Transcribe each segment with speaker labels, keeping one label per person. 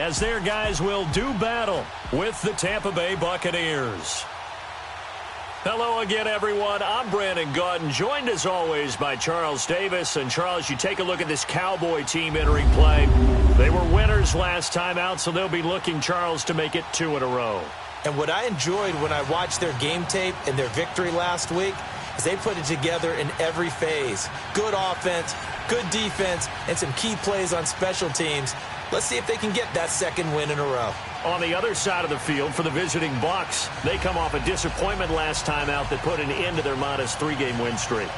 Speaker 1: as their guys will do battle with the Tampa Bay Buccaneers. Hello again, everyone. I'm Brandon Gaudin, joined as always by Charles Davis. And Charles, you take a look at this Cowboy team entering play. They were winners last time out, so they'll be looking, Charles, to make it 2 in a row.
Speaker 2: And what I enjoyed when I watched their game tape and their victory last week is they put it together in every phase. Good offense, good defense, and some key plays on special teams. Let's see if they can get that second win in a row.
Speaker 1: On the other side of the field for the visiting Bucs, they come off a disappointment last time out that put an end to their modest 3-game win streak.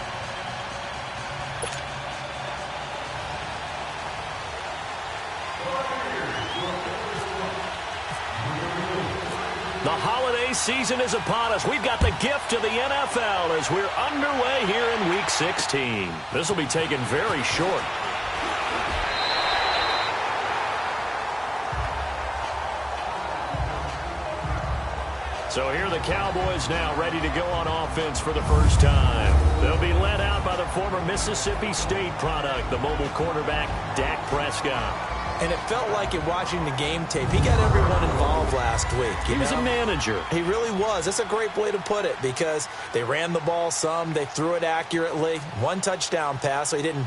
Speaker 1: The holiday season is upon us. We've got the gift of the NFL as we're underway here in Week 16. This will be taken very short. So here are the Cowboys now ready to go on offense for the first time. They'll be led out by the former Mississippi State product, the mobile quarterback, Dak Prescott.
Speaker 2: And it felt like in watching the game tape, he got everyone involved last week.
Speaker 1: He was a manager.
Speaker 2: He really was. That's a great way to put it because they ran the ball some. They threw it accurately. 1 touchdown pass, so he didn't,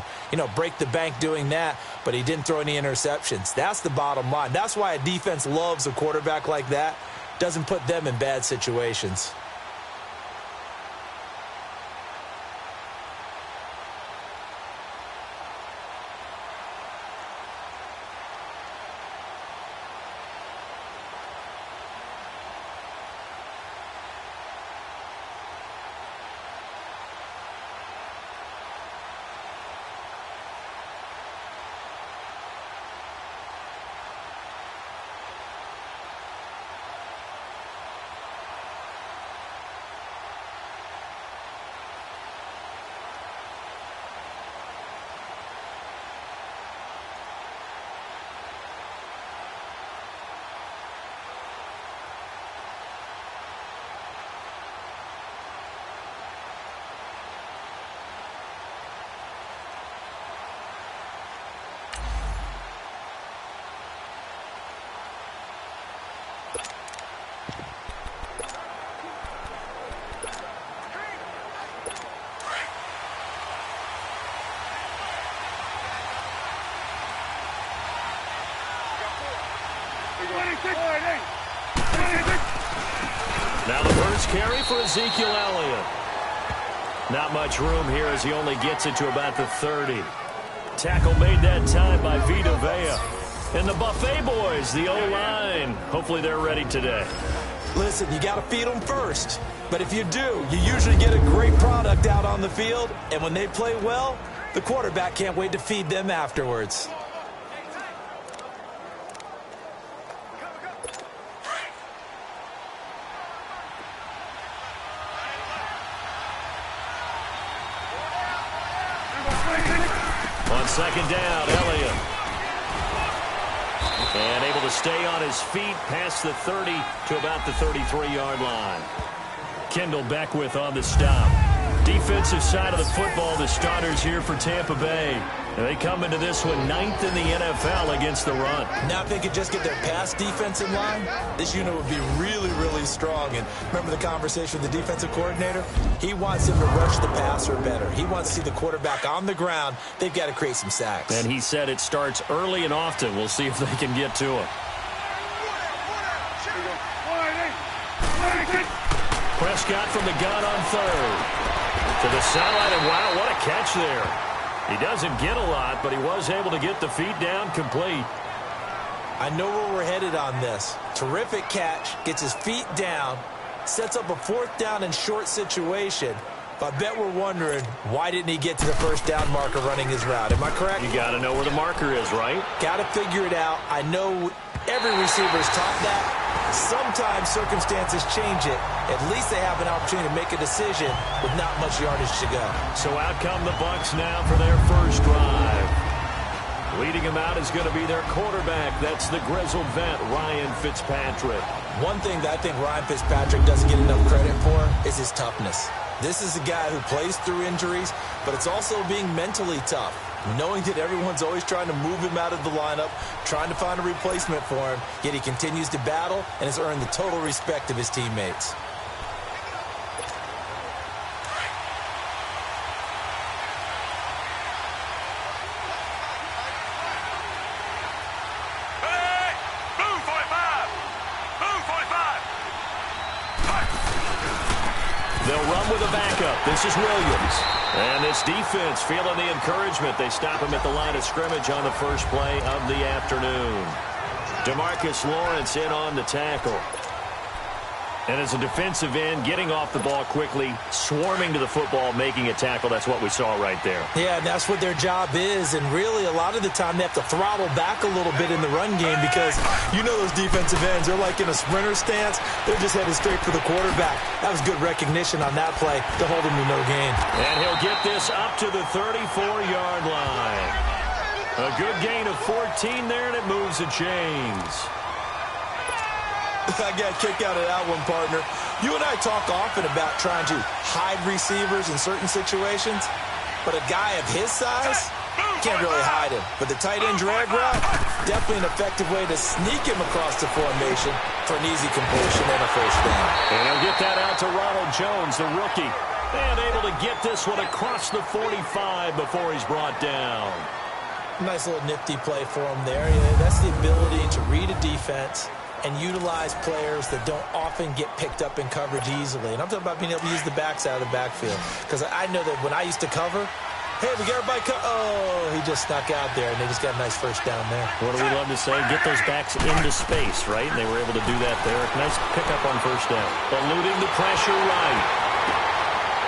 Speaker 2: break the bank doing that, but he didn't throw any interceptions. That's the bottom line. That's why a defense loves a quarterback like that. Doesn't put them in bad situations.
Speaker 1: Now the first carry for Ezekiel Elliott. Not much room here as he only gets it to about the 30. Tackle made that time by Vita Vea. And the Buffet boys, the O-line. Hopefully they're ready today.
Speaker 2: Listen, you got to feed them first. But if you do, you usually get a great product out on the field. And when they play well, the quarterback can't wait to feed them afterwards.
Speaker 1: On second down, Elliott. And able to stay on his feet past the 30 to about the 33-yard line. Kendall Beckwith on the stop. Defensive side of the football, the starters here for Tampa Bay. And they come into this one 9th in the NFL against the run.
Speaker 2: Now if they could just get their pass defensive line, this unit would be really, really strong. And remember the conversation with the defensive coordinator? He wants them to rush the passer better. He wants to see the quarterback on the ground. They've got to create some sacks.
Speaker 1: And he said it starts early and often. We'll see if they can get to him. Prescott from the gun on third. To the sideline, and wow, what a catch there. He doesn't get a lot, but he was able to get the feet down complete.
Speaker 2: I know where we're headed on this. Terrific catch, gets his feet down, sets up a 4th down and short situation. But I bet we're wondering, why didn't he get to the first down marker running his route? Am I correct?
Speaker 1: You got to know where the marker is, right?
Speaker 2: Got to figure it out. I know every receiver's taught that. Sometimes circumstances change it. At least they have an opportunity to make a decision with not much yardage to go.
Speaker 1: So out come the Bucs now for their first drive. Leading him out is going to be their quarterback. That's the grizzled vet, Ryan Fitzpatrick.
Speaker 2: One thing that I think Ryan Fitzpatrick doesn't get enough credit for is his toughness. This is a guy who plays through injuries, but it's also being mentally tough. knowing that everyone's always trying to move him out of the lineup, trying to find a replacement for him, yet he continues to battle and has earned the total respect of his teammates.
Speaker 1: They'll run with a backup. This is Williams. And this defense feeling the encouragement. They stop him at the line of scrimmage on the first play of the afternoon. DeMarcus Lawrence in on the tackle. And as a defensive end, getting off the ball quickly, swarming to the football, making a tackle. That's what we saw right there.
Speaker 2: Yeah, and that's what their job is. And really, a lot of the time, they have to throttle back a little bit in the run game because you know those defensive ends, they're like in a sprinter stance. They're just headed straight for the quarterback. That was good recognition on that play to hold him to no gain.
Speaker 1: And he'll get this up to the 34-yard line. A good gain of 14 there, and it moves the chains.
Speaker 2: I got a kick out of that one, partner. You and I talk often about trying to hide receivers in certain situations, but a guy of his size can't really hide him. But the tight end drag route, definitely an effective way to sneak him across the formation for an easy completion and a first down.
Speaker 1: And he'll get that out to Ronald Jones, the rookie, and able to get this one across the 45 before he's brought down.
Speaker 2: Nice little nifty play for him there. Yeah, that's the ability to read a defense and utilize players that don't often get picked up in coverage easily. And I'm talking about being able to use the backs out of the backfield. Because I know that when I used to cover, hey, we got everybody oh, he just snuck out there, and they just got a nice first down there.
Speaker 1: What do we love to say? Get those backs into space, right? And they were able to do that there. Nice pickup on first down. Eluding the pressure right.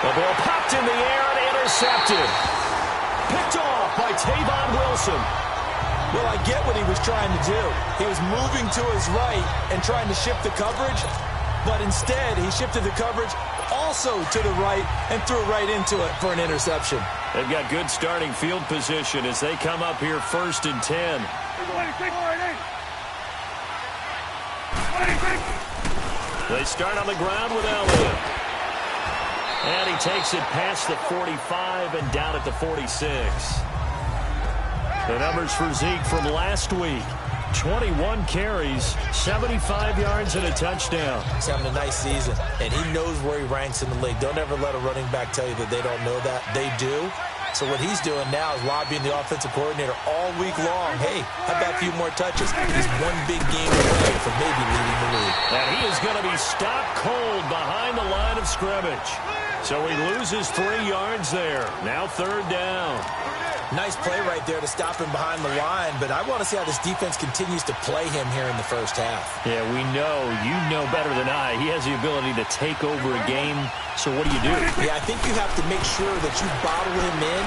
Speaker 1: The ball popped in the air and intercepted. Picked off by Tavon Wilson.
Speaker 2: Well, I get what he was trying to do. He was moving to his right and trying to shift the coverage, but instead he shifted the coverage also to the right and threw right into it for an interception.
Speaker 1: They've got good starting field position as they come up here 1st and 10. They start on the ground with Elliott. And he takes it past the 45 and down at the 46. The numbers for Zeke from last week. 21 carries, 75 yards, and a touchdown.
Speaker 2: He's having a nice season, and he knows where he ranks in the league. Don't ever let a running back tell you that they don't know that. They do. So what he's doing now is lobbying the offensive coordinator all week long. Hey, how about a few more touches? He's one big game away from maybe leading the league.
Speaker 1: And he is going to be stopped cold behind the line of scrimmage. So he loses 3 yards there. Now 3rd down.
Speaker 2: Nice play right there to stop him behind the line, but I want to see how this defense continues to play him here in the first half.
Speaker 1: Yeah, we know. You know better than I. He has the ability to take over a game, so what do you do?
Speaker 2: Yeah, I think you have to make sure that you bottle him in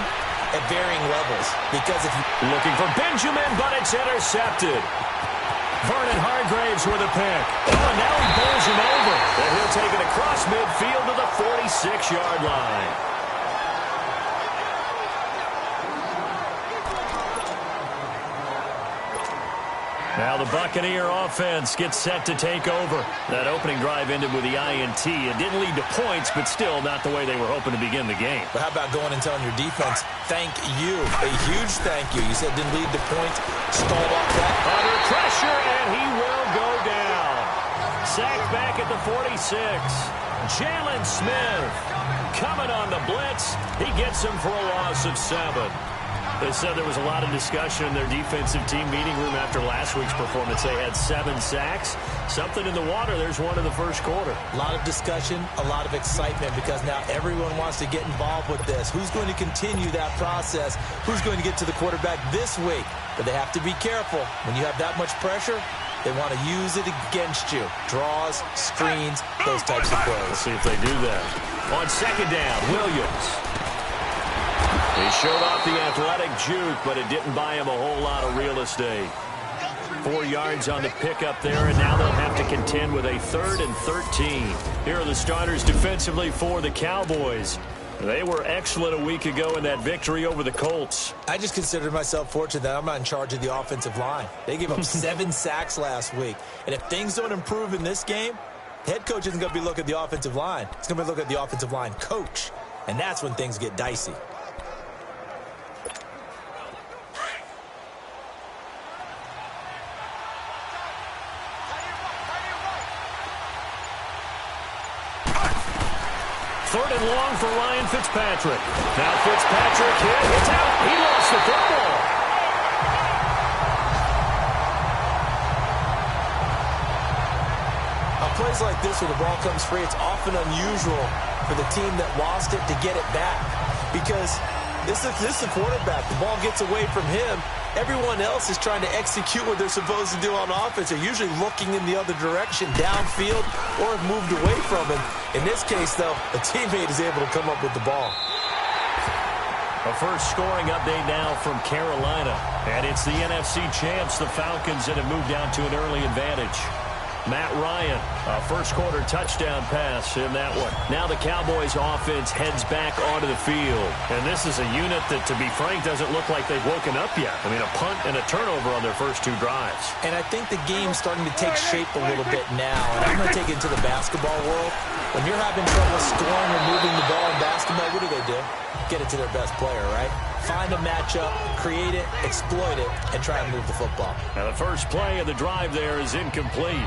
Speaker 2: at varying levels, because if you...
Speaker 1: Looking for Benjamin, but it's intercepted. Vernon Hargraves with a pick. Oh, and now he bowls him over. And he'll take it across midfield to the 46-yard line. Now the Buccaneer offense gets set to take over. That opening drive ended with the INT. It didn't lead to points, but still not the way they were hoping to begin the game.
Speaker 2: But how about going and telling your defense, thank you, a huge thank you. You said didn't lead to points, stalled off that.
Speaker 1: Under pressure, and he will go down. Sacked back at the 46. Jalen Smith coming on the blitz. He gets him for a loss of 7. They said there was a lot of discussion in their defensive team meeting room after last week's performance. They had 7 sacks. Something in the water. There's one in the first quarter.
Speaker 2: A lot of discussion, a lot of excitement, because now everyone wants to get involved with this. Who's going to continue that process? Who's going to get to the quarterback this week? But they have to be careful. When you have that much pressure, they want to use it against you. Draws, screens, those types of plays.
Speaker 1: Let's see if they do that. On 2nd down, Williams. He showed off the athletic juke, but it didn't buy him a whole lot of real estate. 4 yards on the pickup there, and now they'll have to contend with a 3rd and 13. Here are the starters defensively for the Cowboys. They were excellent a week ago in that victory over the Colts.
Speaker 2: I just consider myself fortunate that I'm not in charge of the offensive line. They gave up 7 sacks last week. And if things don't improve in this game, head coach isn't going to be looking at the offensive line. He's going to be looking at the offensive line coach. And that's when things get dicey.
Speaker 1: third and long for Ryan Fitzpatrick. Now Fitzpatrick hit. It's out. He lost the football.
Speaker 2: On plays like this where the ball comes free, it's often unusual for the team that lost it to get it back. Because this is the quarterback. The ball gets away from him. Everyone else is trying to execute what they're supposed to do on offense. They're usually looking in the other direction, downfield, or have moved away from him. In this case, though, a teammate is able to come up with the ball.
Speaker 1: A first scoring update now from Carolina. And it's the NFC champs, the Falcons, that have moved down to an early advantage. Matt Ryan, a first-quarter touchdown pass in that one. Now the Cowboys' offense heads back onto the field. And this is a unit that, to be frank, doesn't look like they've woken up yet. I mean, a punt and a turnover on their first two drives.
Speaker 2: And I think the game's starting to take shape a little bit now. And I'm going to take it to the basketball world. When you're having trouble scoring or moving the ball in basketball, what do? Get it to their best player, right? Find a matchup, create it, exploit it, and try and move the football.
Speaker 1: Now the first play of the drive there is incomplete.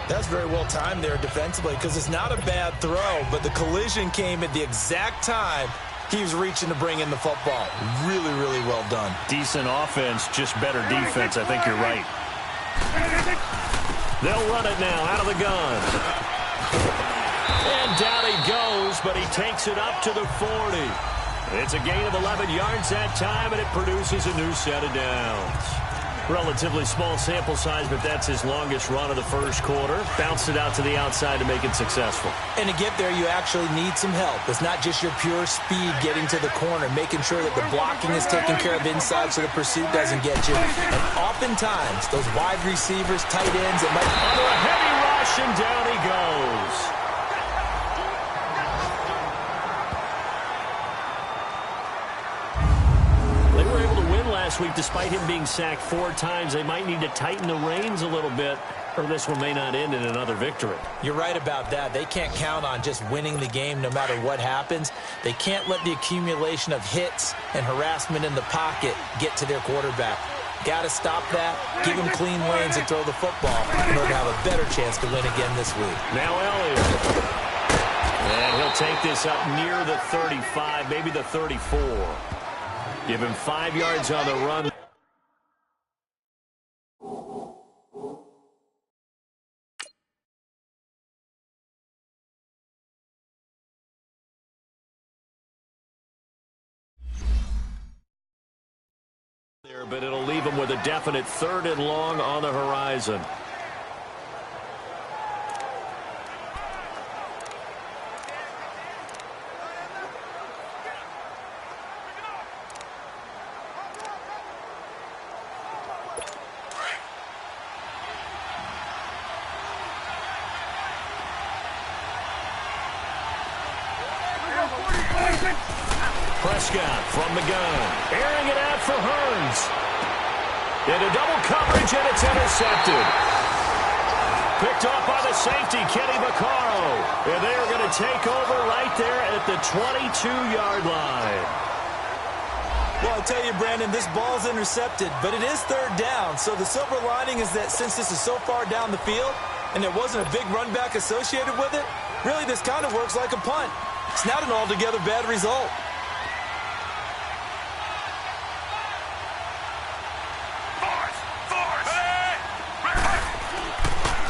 Speaker 2: That's very well timed there defensively because it's not a bad throw, but the collision came at the exact time he was reaching to bring in the football. Really, really well done.
Speaker 1: Decent offense, just better defense. I think you're right. They'll run it now out of the gun. And down he goes, but he takes it up to the 40. It's a gain of 11 yards that time, and it produces a new set of downs. Relatively small sample size, but that's his longest run of the first quarter. Bounced it out to the outside to make it successful.
Speaker 2: And to get there, you actually need some help. It's not just your pure speed getting to the corner, making sure that the blocking is taken care of inside so the pursuit doesn't get you. And oftentimes, those wide receivers, tight ends, it might...
Speaker 1: Under a heavy rush, and down he goes. Last week, despite him being sacked 4 times, they might need to tighten the reins a little bit, or this one may not end in another victory.
Speaker 2: You're right about that. They can't count on just winning the game no matter what happens. They can't let the accumulation of hits and harassment in the pocket get to their quarterback. Got to stop that, give him clean lanes and throw the football in order to have a better chance to win again this week.
Speaker 1: Now Elliott. And he'll take this up near the 35, maybe the 34. Give him 5 yards on the run. There, but it'll leave him with a definite 3rd and long on the horizon. Prescott from the gun, airing it out for Hearns. Into double coverage, and it's intercepted. Picked off by the safety, Kenny Vaccaro. And they are going to take over right there at the 22-yard line.
Speaker 2: Well, I tell you, Brandon, this ball's intercepted, but it is 3rd down. So the silver lining is that since this is so far down the field and there wasn't a big run back associated with it, really this kind of works like a punt. It's not an altogether bad result.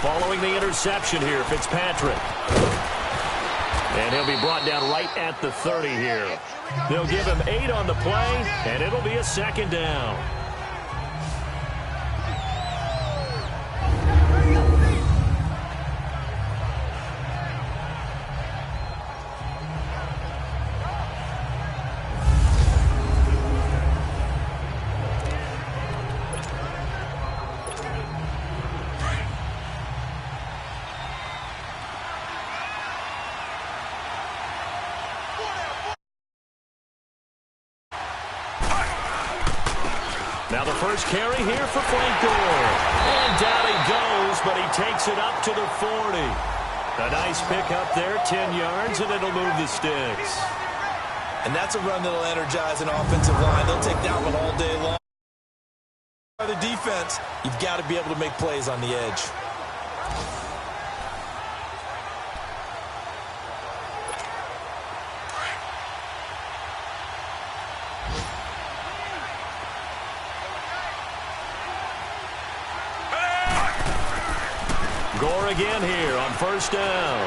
Speaker 1: Following the interception here, Fitzpatrick. And he'll be brought down right at the 30 here. They'll give him 8 on the play, and it'll be a 2nd down. Now the first carry here for Frank Gore. And down he goes, but he takes it up to the 40. A nice pick up there, 10 yards, and it'll move the sticks.
Speaker 2: And that's a run that'll energize an offensive line. They'll take that one all day long. The defense, you've got to be able to make plays on the edge.
Speaker 1: Gore again here on first down.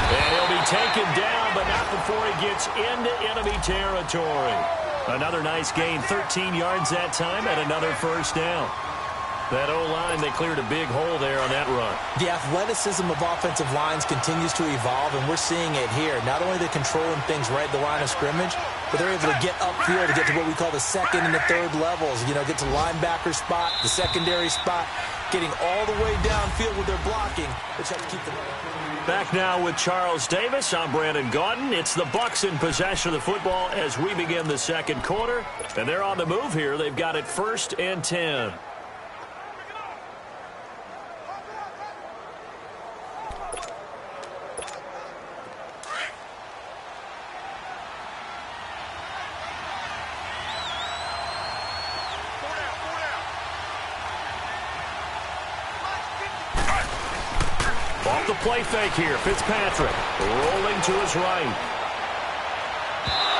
Speaker 1: And he'll be taken down, but not before he gets into enemy territory. Another nice gain, 13 yards that time, and another first down. That O-line, they cleared a big hole there on that run.
Speaker 2: The athleticism of offensive lines continues to evolve, and we're seeing it here. Not only are they controlling things right at the line of scrimmage, but they're able to get upfield to get to what we call the second and the third levels. You know, get to linebacker spot, the secondary spot, getting all the way downfield with their blocking, which helps keep them.
Speaker 1: Back now with Charles Davis. I'm Brandon Gaudin. It's the Bucs in possession of the football as we begin the second quarter. And they're on the move here. They've got it 1st and 10. Off the play fake here, Fitzpatrick rolling to his right.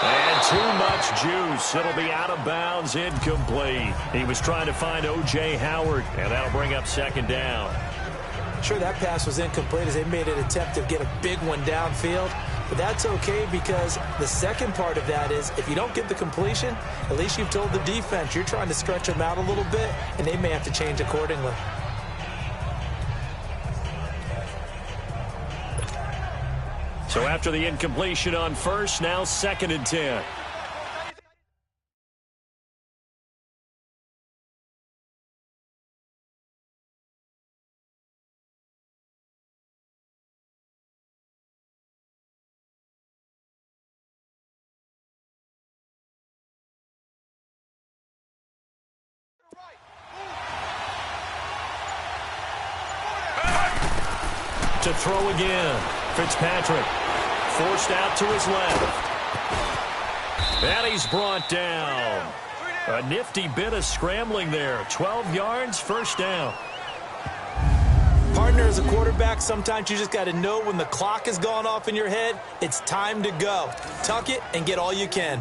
Speaker 1: And too much juice. It'll be out of bounds, incomplete. He was trying to find O.J. Howard, and that'll bring up 2nd down.
Speaker 2: Sure, that pass was incomplete as they made an attempt to get a big one downfield. But that's okay because the second part of that is if you don't get the completion, at least you've told the defense you're trying to stretch them out a little bit, and they may have to change accordingly.
Speaker 1: So after the incompletion on first, now 2nd and 10. To throw again, Fitzpatrick forced out to his left. And he's brought down. A nifty bit of scrambling there. 12 yards, 1st down.
Speaker 2: Partner, as a quarterback, sometimes you just got to know when the clock has gone off in your head, it's time to go. Tuck it and get all you can.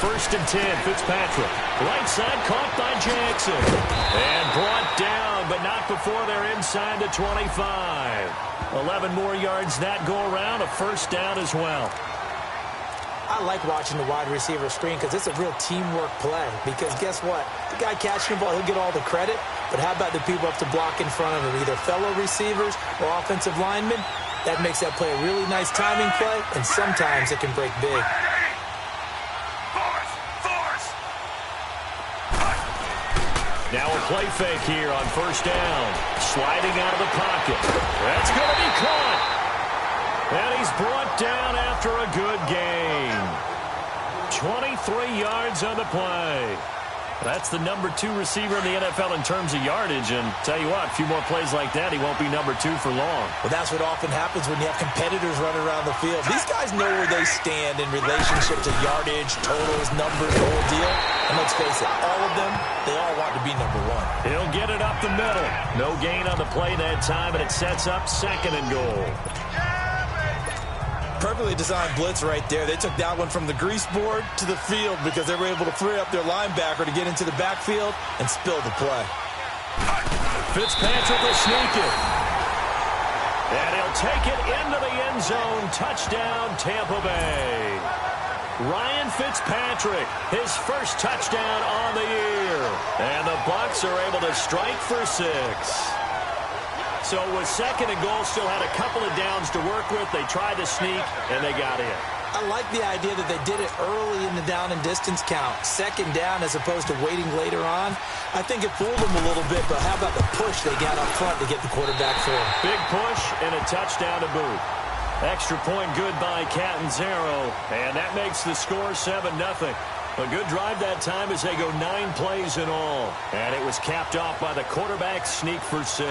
Speaker 1: First and 10, Fitzpatrick. Right side caught by Jackson. And brought down, but not before they're inside the 25. 11 more yards that go around, a 1st down as well.
Speaker 2: I like watching the wide receiver screen because it's a real teamwork play. Because guess what? The guy catching the ball, he'll get all the credit. But how about the people up to block in front of him, either fellow receivers or offensive linemen? That makes that play a really nice timing play, and sometimes it can break big.
Speaker 1: Now a play fake here on 1st down. Sliding out of the pocket. That's going to be caught. And he's brought down after a good gain. 23 yards on the play. That's the number 2 receiver in the NFL in terms of yardage. And tell you what, a few more plays like that, he won't be number 2 for long.
Speaker 2: Well, that's what often happens when you have competitors running around the field. These guys know where they stand in relationship to yardage, totals, numbers, the whole deal. And let's face it, all of them, they all want to be number 1.
Speaker 1: He'll get it up the middle. No gain on the play that time, and it sets up 2nd and goal.
Speaker 2: Perfectly designed blitz right there. They took that one from the grease board to the field because they were able to free up their linebacker to get into the backfield and spill the play.
Speaker 1: Fitzpatrick will sneak it. And he'll take it into the end zone. Touchdown, Tampa Bay. Ryan Fitzpatrick, his first touchdown on the year. And the Bucs are able to strike for 6. So with 2nd and goal, still had a couple of downs to work with. They tried to sneak, and they got in.
Speaker 2: I like the idea that they did it early in the down and distance count. 2nd down as opposed to waiting later on. I think it fooled them a little bit, but how about the push they got up front to get the quarterback for?
Speaker 1: Big push and a touchdown to boot. Extra point good by Catanzaro, and that makes the score 7-0. A good drive that time as they go 9 plays in all. And it was capped off by the quarterback sneak for 6.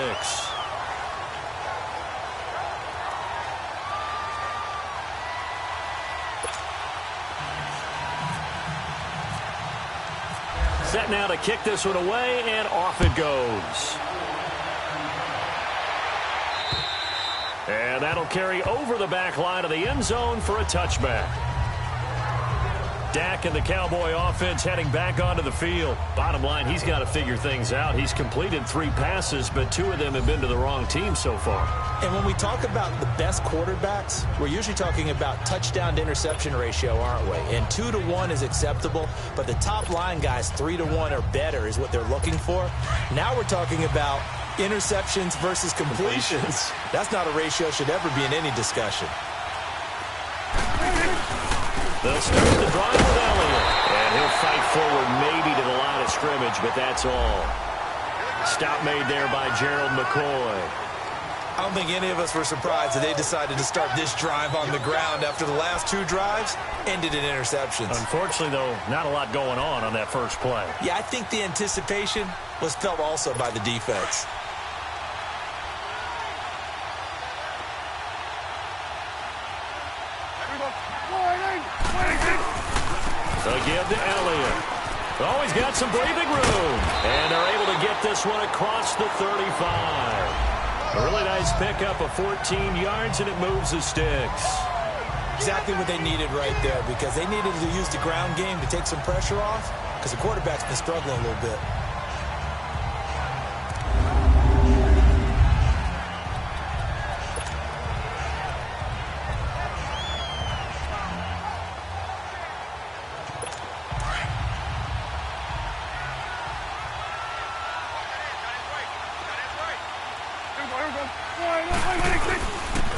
Speaker 1: Set now to kick this one away, and off it goes. And that'll carry over the back line of the end zone for a touchback. Dak and the Cowboy offense heading back onto the field. Bottom line, he's got to figure things out. He's completed 3 passes, but 2 of them have been to the wrong team so far.
Speaker 2: And when we talk about the best quarterbacks, we're usually talking about touchdown to interception ratio, aren't we? And 2 to 1 is acceptable, but the top line guys 3 to 1 or better is what they're looking for. Now we're talking about interceptions versus completions. That's not a ratio should ever be in any discussion.
Speaker 1: They'll start the drive with Elliott, and he'll fight forward maybe to the line of scrimmage, but that's all. Stop made there by Gerald McCoy.
Speaker 2: I don't think any of us were surprised that they decided to start this drive on the ground after the last 2 drives ended in interceptions.
Speaker 1: Unfortunately, though, not a lot going on that first play.
Speaker 2: Yeah, I think the anticipation was felt also by the defense.
Speaker 1: They'll give to Elliott. Oh, he's got some breathing room. And they're able to get this one across the 35. A really nice pickup of 14 yards, and it moves the sticks.
Speaker 2: Exactly what they needed right there, because they needed to use the ground game to take some pressure off, because the quarterback's been struggling a little bit.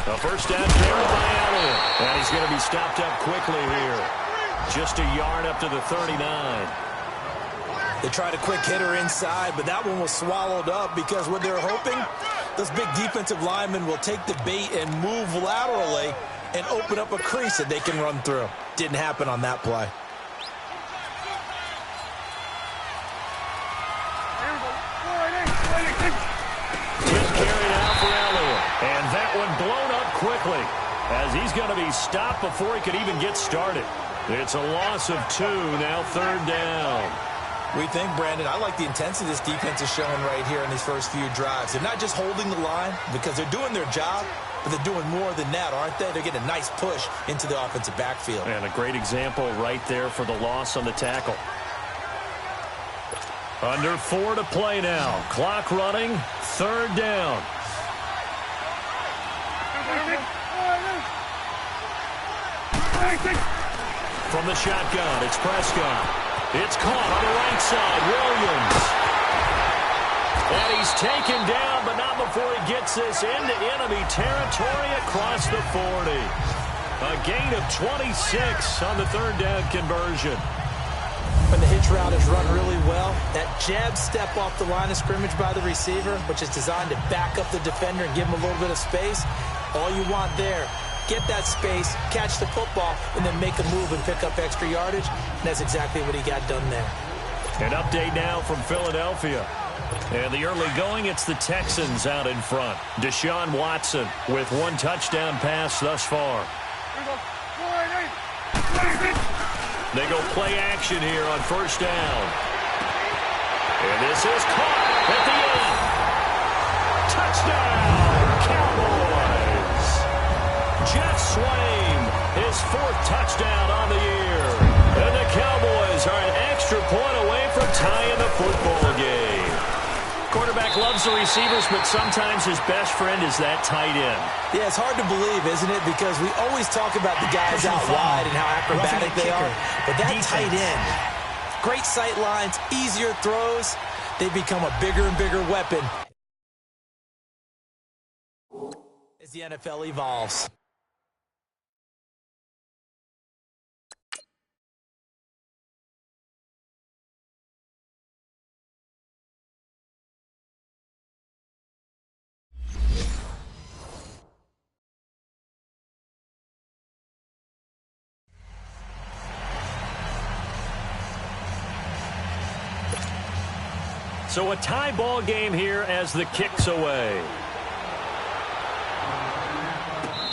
Speaker 1: A first down carry by Elliott. And he's going to be stopped up quickly here. Just a yard up to the 39.
Speaker 2: They tried a quick hitter inside, but that one was swallowed up because what they're hoping, those big defensive linemen will take the bait and move laterally and open up a crease that they can run through. Didn't happen on that play.
Speaker 1: And that one blown up quickly as he's going to be stopped before he could even get started. It's a loss of 2, now 3rd down.
Speaker 2: We think, Brandon, I like the intensity this defense is showing right here in these first few drives. They're not just holding the line because they're doing their job, but they're doing more than that, aren't they? They're getting a nice push into the offensive backfield.
Speaker 1: And a great example right there for the loss on the tackle. Under 4 to play now. Clock running, 3rd down. From the shotgun, it's Prescott. It's caught on the right side, Williams. And he's taken down, but not before he gets this into enemy territory across the 40. A gain of 26 on the 3rd down conversion.
Speaker 2: When the hitch route is run really well, that jab step off the line of scrimmage by the receiver, which is designed to back up the defender and give him a little bit of space, all you want there, get that space, catch the football, and then make a move and pick up extra yardage. And that's exactly what he got done there.
Speaker 1: An update now from Philadelphia. And the early going, it's the Texans out in front. Deshaun Watson with 1 touchdown pass thus far. They go play action here on 1st down. And this is caught at the end. Touchdown, Cowboys. Jeff Swaim, his 4th touchdown on the year. And the Cowboys are an extra point away from tying the football game. Quarterback loves the receivers, but sometimes his best friend is that tight end.
Speaker 2: Yeah, it's hard to believe, isn't it? Because we always talk about the guys out wide and how acrobatic they are. But that tight end, great sight lines, easier throws, they become a bigger and bigger weapon as the NFL evolves.
Speaker 1: So a tie ball game here as the kick's away.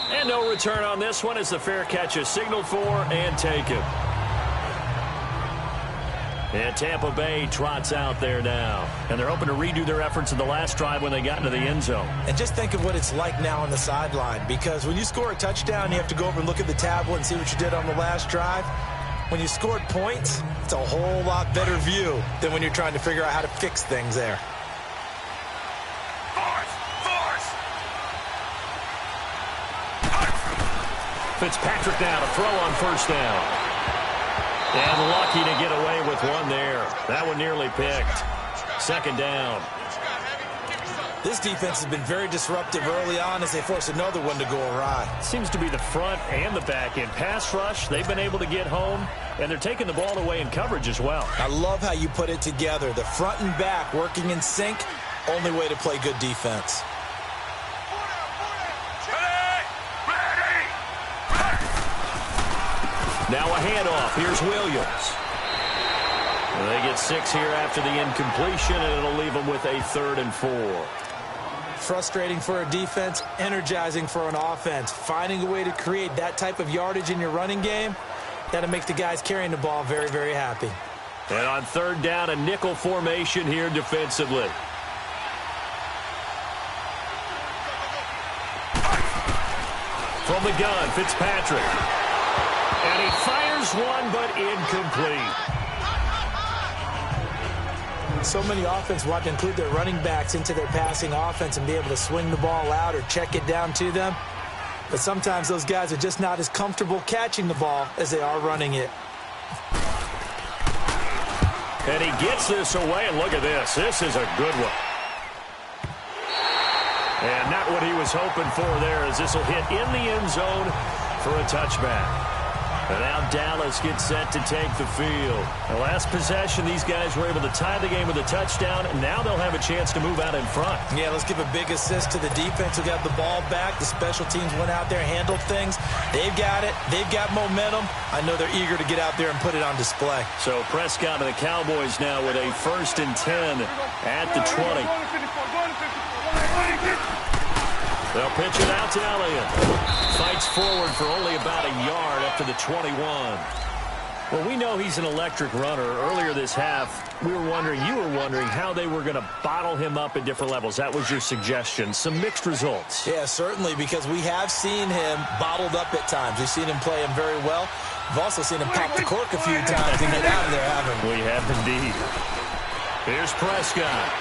Speaker 1: And no return on this one as the fair catch is signaled for and taken. And Tampa Bay trots out there now. And they're hoping to redo their efforts in the last drive when they got into the end zone.
Speaker 2: And just think of what it's like now on the sideline, because when you score a touchdown, you have to go over and look at the tablet and see what you did on the last drive. When you scored points, it's a whole lot better view than when you're trying to figure out how to fix things there.
Speaker 1: Fitzpatrick now to throw on first down. And lucky to get away with one there. That one nearly picked. Second down.
Speaker 2: This defense has been very disruptive early on as they force another one to go awry.
Speaker 1: Seems to be the front and the back end. Pass rush, they've been able to get home, and they're taking the ball away in coverage as well.
Speaker 2: I love how you put it together. The front and back working in sync, only way to play good defense.
Speaker 1: Now a handoff. Here's Williams. They get 6 here after the incompletion, and it'll leave them with a 3rd and 4.
Speaker 2: Frustrating for a defense, energizing for an offense. Finding a way to create that type of yardage in your running game, that'll make the guys carrying the ball very, very happy.
Speaker 1: And on 3rd down, a nickel formation here defensively. From the gun, Fitzpatrick. And he fires one, but incomplete.
Speaker 2: So many offenses want to include their running backs into their passing offense and be able to swing the ball out or check it down to them. But sometimes those guys are just not as comfortable catching the ball as they are running it.
Speaker 1: And he gets this away, and look at this. This is a good one. And not what he was hoping for there, as this will hit in the end zone for a touchback. And now Dallas gets set to take the field. The last possession, these guys were able to tie the game with a touchdown, and now they'll have a chance to move out in front.
Speaker 2: Yeah, let's give a big assist to the defense who got the ball back. The special teams went out there, handled things. They've got it. They've got momentum. I know they're eager to get out there and put it on display.
Speaker 1: So Prescott and the Cowboys now with a 1st and 10 at the 20. They'll pitch it out to Elliott. Fights forward for only about a yard up to the 21. Well, we know he's an electric runner. Earlier this half, you were wondering how they were going to bottle him up at different levels. That was your suggestion. Some mixed results.
Speaker 2: Yeah, certainly, because we have seen him bottled up at times. We've seen him play him very well. We've also seen him pop the cork a few times and get out of there, haven't we?
Speaker 1: We have indeed. Here's Prescott.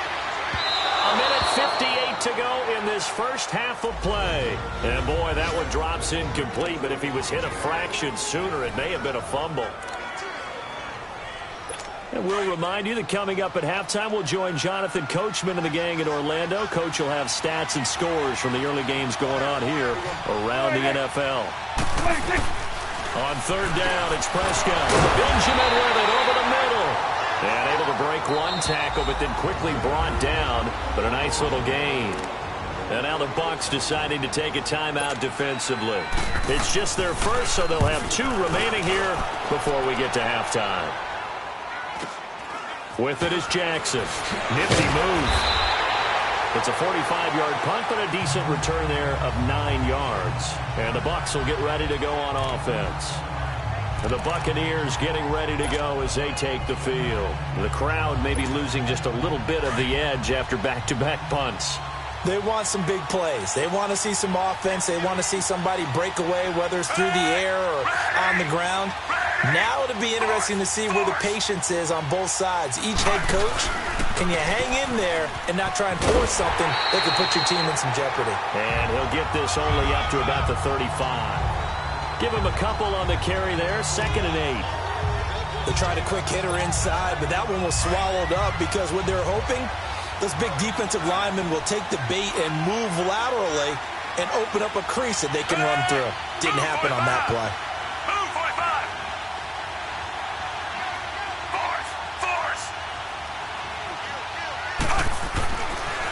Speaker 1: A minute 58 to go in this first half of play. And, boy, that one drops incomplete, but if he was hit a fraction sooner, it may have been a fumble. And we'll remind you that coming up at halftime, we'll join Jonathan Coachman and the gang in Orlando. Coach will have stats and scores from the early games going on here around the NFL. On 3rd down, it's Prescott. Benjamin with it over the middle. And able to break one tackle, but then quickly brought down. But a nice little gain. And now the Bucs deciding to take a timeout defensively. It's just their first, so they'll have 2 remaining here before we get to halftime. With it is Jackson. Nifty move. It's a 45-yard punt, but a decent return there of 9 yards. And the Bucs will get ready to go on offense. And the Buccaneers getting ready to go as they take the field. The crowd may be losing just a little bit of the edge after back-to-back punts.
Speaker 2: They want some big plays. They want to see some offense. They want to see somebody break away, whether it's through the air or on the ground. Now it'll be interesting to see where the patience is on both sides. Each head coach, can you hang in there and not try and force something that could put your team in some jeopardy?
Speaker 1: And he'll get this only up to about the 35. Give him a couple on the carry there. 2nd and 8.
Speaker 2: They tried a quick hitter inside, but that one was swallowed up because what they're hoping, those big defensive linemen will take the bait and move laterally and open up a crease that they can run through. Didn't happen on that play.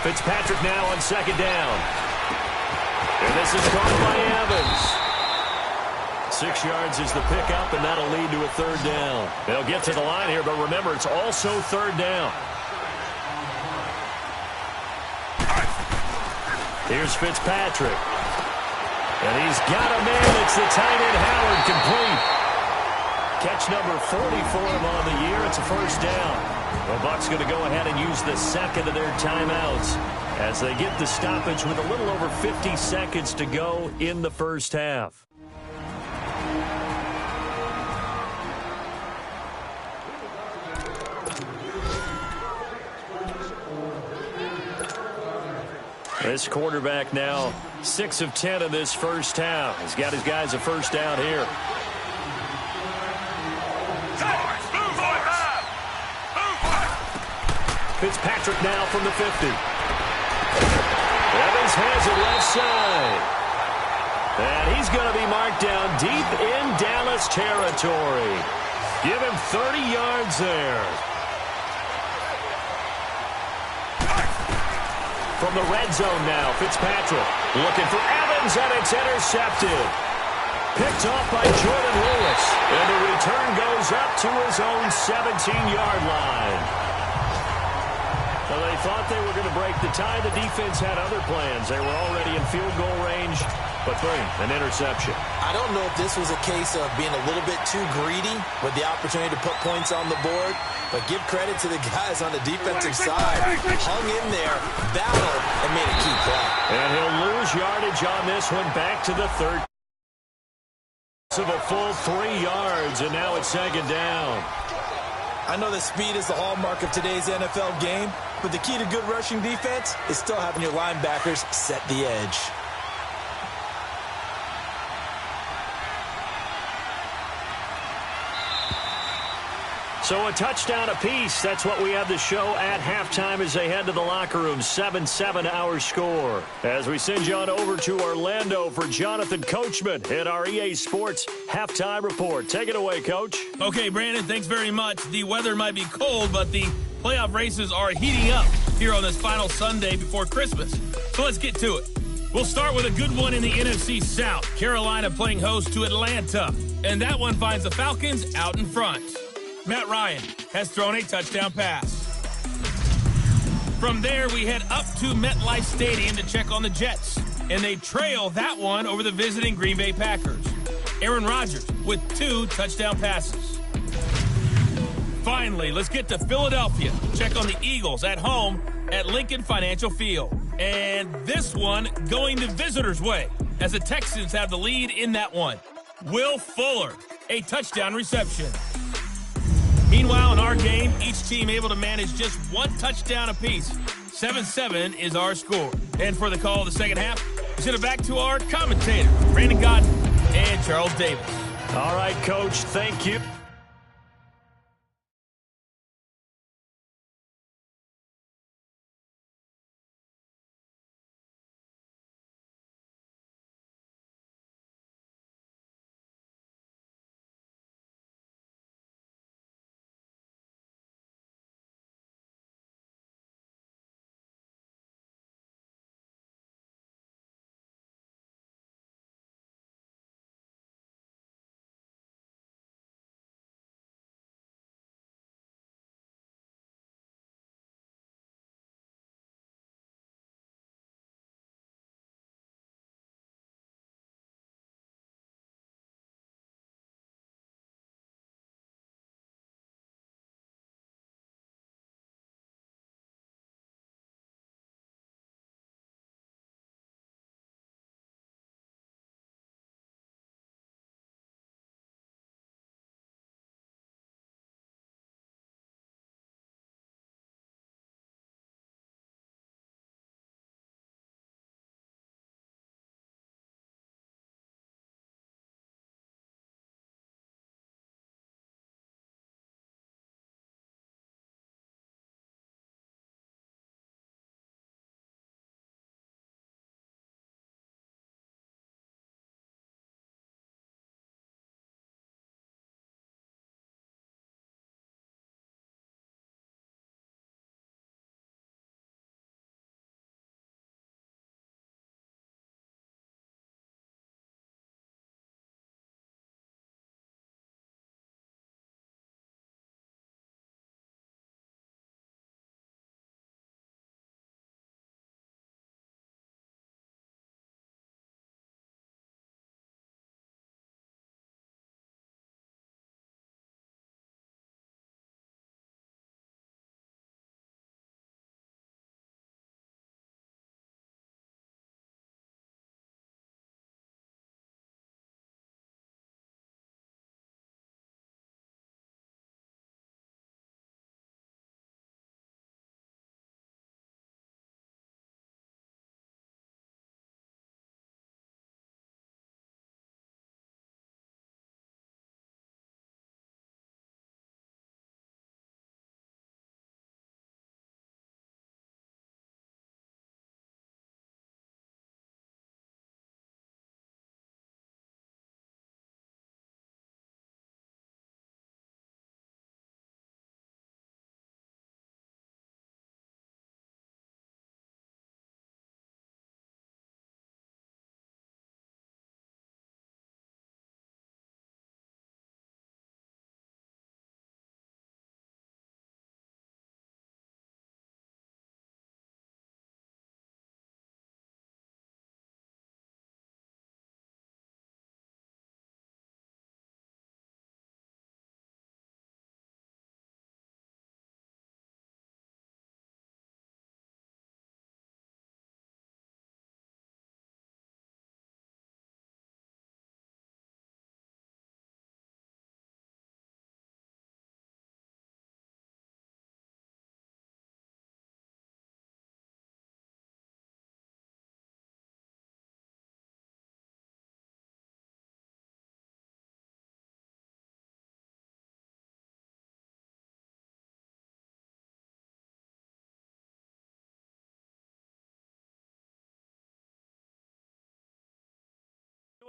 Speaker 1: Fitzpatrick now on 2nd down. And this is caught by Evans. 6 yards is the pickup, and that'll lead to a 3rd down. They'll get to the line here, but remember, it's also 3rd down. Here's Fitzpatrick. And he's got a man. It's the tight end, Howard, complete. Catch number 40 for him on the year. It's a first down. The Bucs going to go ahead and use the second of their timeouts as they get the stoppage with a little over 50 seconds to go in the first half. This quarterback now 6 of 10 in this first half. He's got his guys a first down here. Fitzpatrick now from the 50. Evans has it left side. And he's going to be marked down deep in Dallas territory. Give him 30 yards there. From the red zone now, Fitzpatrick looking for Evans, and it's intercepted. Picked off by Jordan Lewis. And the return goes up to his own 17-yard line. Well, they thought they were going to break the tie. The defense had other plans. They were already in field goal range, but boom, an interception.
Speaker 2: I don't know if this was a case of being a little bit too greedy with the opportunity to put points on the board, but give credit to the guys on the defensive side. Hung in there, battled, and made a key play.
Speaker 1: And he'll lose yardage on this one, back to the third. Of a full 3 yards, and now it's second down.
Speaker 2: I know that speed is the hallmark of today's NFL game, but the key to good rushing defense is still having your linebackers set the edge.
Speaker 1: So a touchdown apiece. That's what we have the show at halftime as they head to the locker room. 7-7 our score. As we send you on over to Orlando for Jonathan Coachman at our EA Sports Halftime Report. Take it away, Coach.
Speaker 3: Okay, Brandon, thanks very much. The weather might be cold, but the playoff races are heating up here on this final Sunday before Christmas. So let's get to it. We'll start with a good one in the NFC South. Carolina playing host to Atlanta. And that one finds the Falcons out in front. Matt Ryan has thrown a touchdown pass. From there, we head up to MetLife Stadium to check on the Jets. And they trail that one over the visiting Green Bay Packers. Aaron Rodgers with 2 touchdown passes. Finally, let's get to Philadelphia. Check on the Eagles at home at Lincoln Financial Field. And this one going the visitors' way as the Texans have the lead in that one. Will Fuller, a touchdown reception. Meanwhile, in our game, each team able to manage just 1 touchdown apiece. 7-7 is our score. And for the call of the second half, we send it back to our commentators, Brandon Godden and Charles Davis.
Speaker 1: All right, Coach, thank you.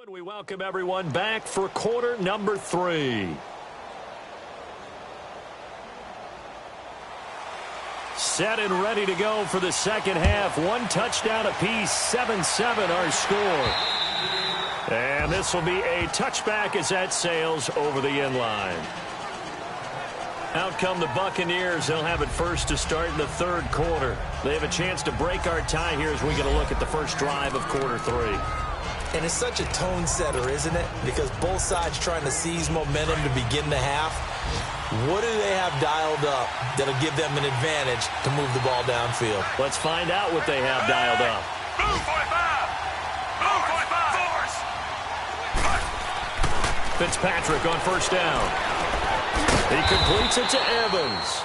Speaker 1: We welcome everyone back for quarter number 3. Set and ready to go for the second half. 1 touchdown apiece, 7-7 our score. And this will be a touchback as that sails over the end line. Out come the Buccaneers. They'll have it first to start in the third quarter. They have a chance to break our tie here as we get a look at the first drive of quarter 3.
Speaker 2: And it's such a tone setter, isn't it? Because both sides trying to seize momentum to begin the half. What do they have dialed up that'll give them an advantage to move the ball downfield?
Speaker 1: Let's find out what they have dialed up.
Speaker 4: Move 45! Move 45! Force!
Speaker 1: Fitzpatrick on first down. He completes it to Evans.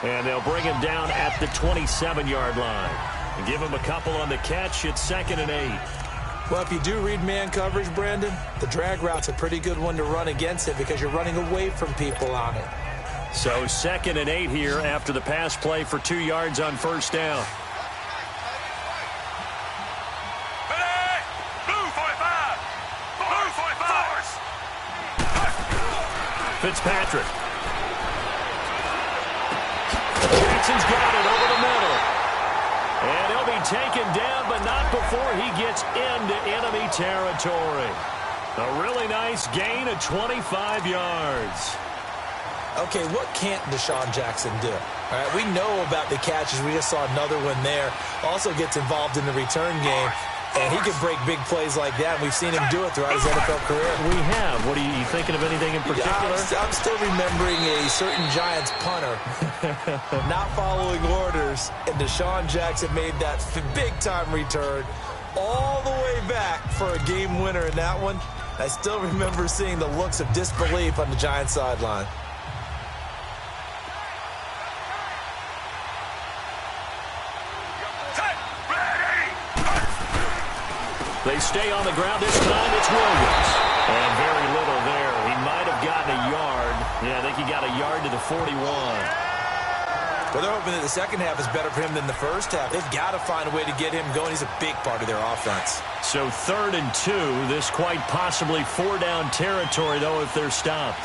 Speaker 1: And they'll bring him down at the 27-yard line. And give him a couple on the catch. It's 2nd and 8.
Speaker 2: Well, if you do read man coverage, Brandon, the drag route's a pretty good one to run against it because you're running away from people on it.
Speaker 1: So 2nd and 8 here after the pass play for 2 yards on first down.
Speaker 4: Hey! Blue 45! Blue 45!
Speaker 1: Fitzpatrick. Jackson's got it over the middle. And he'll be taken down, but not before he gets into enemy territory. A really nice gain of 25 yards.
Speaker 2: Okay, what can't Deshaun Jackson do? All right, we know about the catches. We just saw another one there. Also gets involved in the return game, and he can break big plays like that. We've seen him do it throughout his NFL career.
Speaker 1: We have. What are you thinking of anything in particular?
Speaker 2: I'm still remembering a certain Giants punter not following orders, and Deshaun Jackson made that big-time return all the way back for a game winner in that one. I still remember seeing the looks of disbelief on the Giants sideline.
Speaker 1: They stay on the ground this time. It's Williams. And very little there. He might have gotten a yard. Yeah, I think he got a yard to the 41.
Speaker 2: Well, they're hoping that the second half is better for him than the first half. They've got to find a way to get him going. He's a big part of their offense.
Speaker 1: So 3rd and 2. This quite possibly 4-down territory, though, if they're stopped.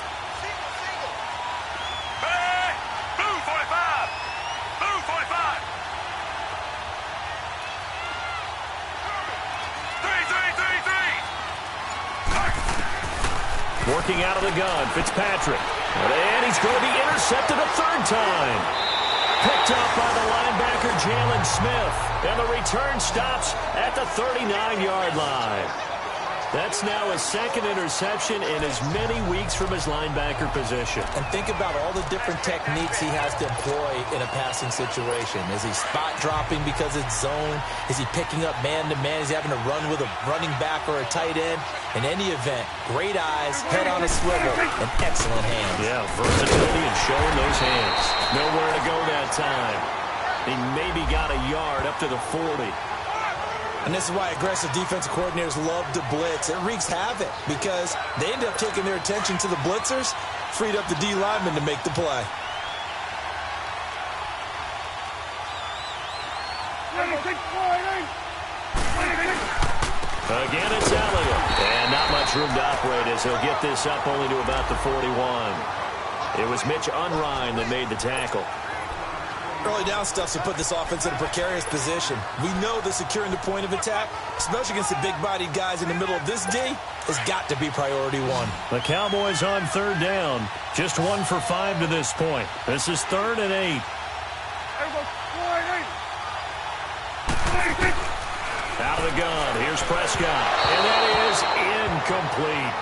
Speaker 4: Hey! Blue 45! Blue 45! 3!
Speaker 1: Working out of the gun, Fitzpatrick. And he's going to be intercepted a 3rd time. Picked up by the linebacker, Jalen Smith. And the return stops at the 39-yard line. That's now his 2nd interception in as many weeks from his linebacker position.
Speaker 2: And think about all the different techniques he has to employ in a passing situation. Is he spot dropping because it's zone? Is he picking up man-to-man? Is he having to run with a running back or a tight end? In any event, great eyes, head on a swivel, and excellent hands.
Speaker 1: Yeah, versatility and showing those hands. Nowhere to go that time. He maybe got a yard up to the 40.
Speaker 2: And this is why aggressive defensive coordinators love to blitz. It wreaks havoc because they end up taking their attention to the blitzers, freed up the D lineman to make the play.
Speaker 1: Again, it's Elliott. And not much room to operate as he'll get this up only to about the 41. It was Mitch Unrein that made the tackle.
Speaker 2: Early down stuff to put this offense in a precarious position. We know that securing the point of attack, especially against the big-bodied guys in the middle of this D, has got to be priority 1.
Speaker 1: The Cowboys on 3rd down. Just 1 for 5 to this point. This is 3rd and 8. Out of the gun. Here's Prescott. And that is incomplete.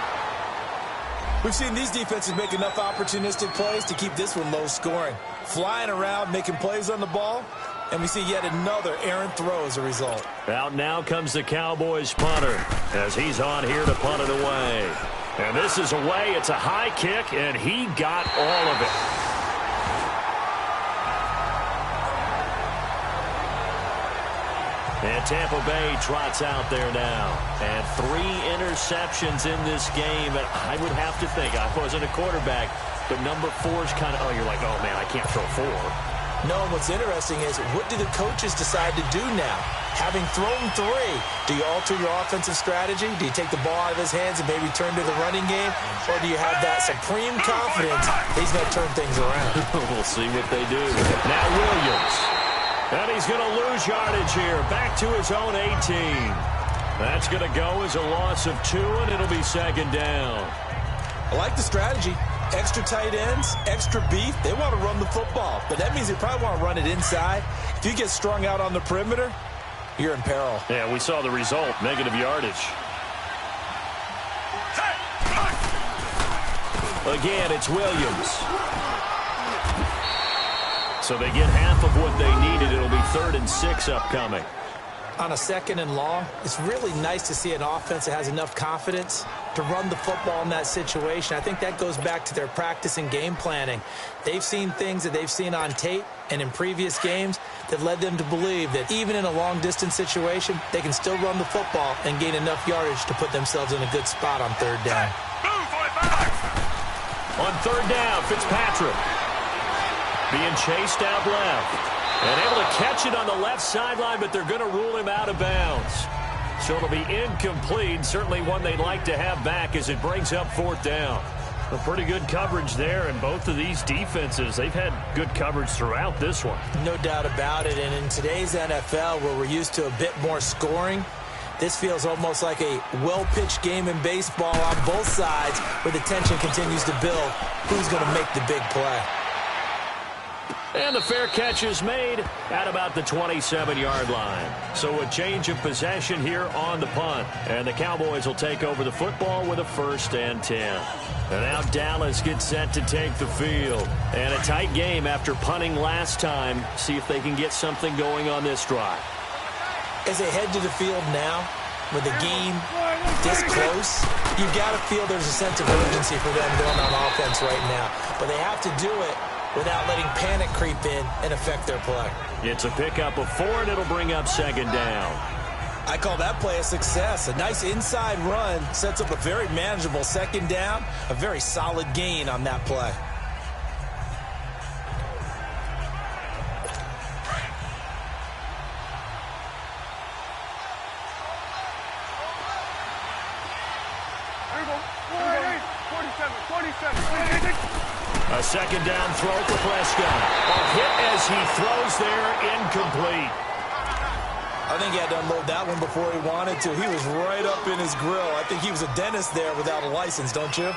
Speaker 2: We've seen these defenses make enough opportunistic plays to keep this one low scoring. Flying around, making plays on the ball, and we see yet another errant throw as a result.
Speaker 1: Out now comes the Cowboys punter as he's on here to punt it away. And this is away. It's a high kick, and he got all of it. And Tampa Bay trots out there now. And 3 interceptions in this game. And I would have to think, I wasn't a quarterback, but number 4 is kind of, oh, you're like, oh, man, I can't throw 4.
Speaker 2: No, what's interesting is, what do the coaches decide to do now? Having thrown 3, do you alter your offensive strategy? Do you take the ball out of his hands and maybe turn to the running game? Or do you have that supreme confidence he's going to turn things around?
Speaker 1: We'll see what they do. Now Williams. And he's going to lose yardage here. Back to his own 18. That's going to go as a loss of 2, and it'll be second down.
Speaker 2: I like the strategy. Extra tight ends, extra beef. They want to run the football, but that means they probably want to run it inside. If you get strung out on the perimeter, you're in peril.
Speaker 1: Yeah, we saw the result, negative yardage. Again, it's Williams. So they get half of what they needed. It'll be 3rd and 6 upcoming.
Speaker 2: On a 2nd and long, it's really nice to see an offense that has enough confidence to run the football in that situation. I think that goes back to their practice and game planning. They've seen things that they've seen on tape and in previous games that led them to believe that even in a long-distance situation, they can still run the football and gain enough yardage to put themselves in a good spot on 3rd down.
Speaker 1: On 3rd down, Fitzpatrick being chased out left. And able to catch it on the left sideline, but they're going to rule him out of bounds. So it'll be incomplete. Certainly one they'd like to have back as it brings up 4th down. A pretty good coverage there, and both of these defenses, they've had good coverage throughout this one.
Speaker 2: No doubt about it. And in today's NFL, where we're used to a bit more scoring, this feels almost like a well-pitched game in baseball on both sides, where the tension continues to build. Who's going to make the big play?
Speaker 1: And the fair catch is made at about the 27-yard line. So a change of possession here on the punt. And the Cowboys will take over the football with a 1st and 10. And now Dallas gets set to take the field. And a tight game after punting last time. See if they can get something going on this drive.
Speaker 2: As they head to the field now, with the game this close, you've got to feel there's a sense of urgency for them going on offense right now. But they have to do it without letting panic creep in and affect their play.
Speaker 1: It's a pickup of 4, and it'll bring up 2nd down.
Speaker 2: I call that play a success. A nice inside run sets up a very manageable 2nd down, a very solid gain on that play.
Speaker 1: A 2nd down throw for Prescott. A hit as he throws there, incomplete.
Speaker 2: I think he had to unload that one before he wanted to. He was right up in his grill. I think he was a dentist there without a license, don't you?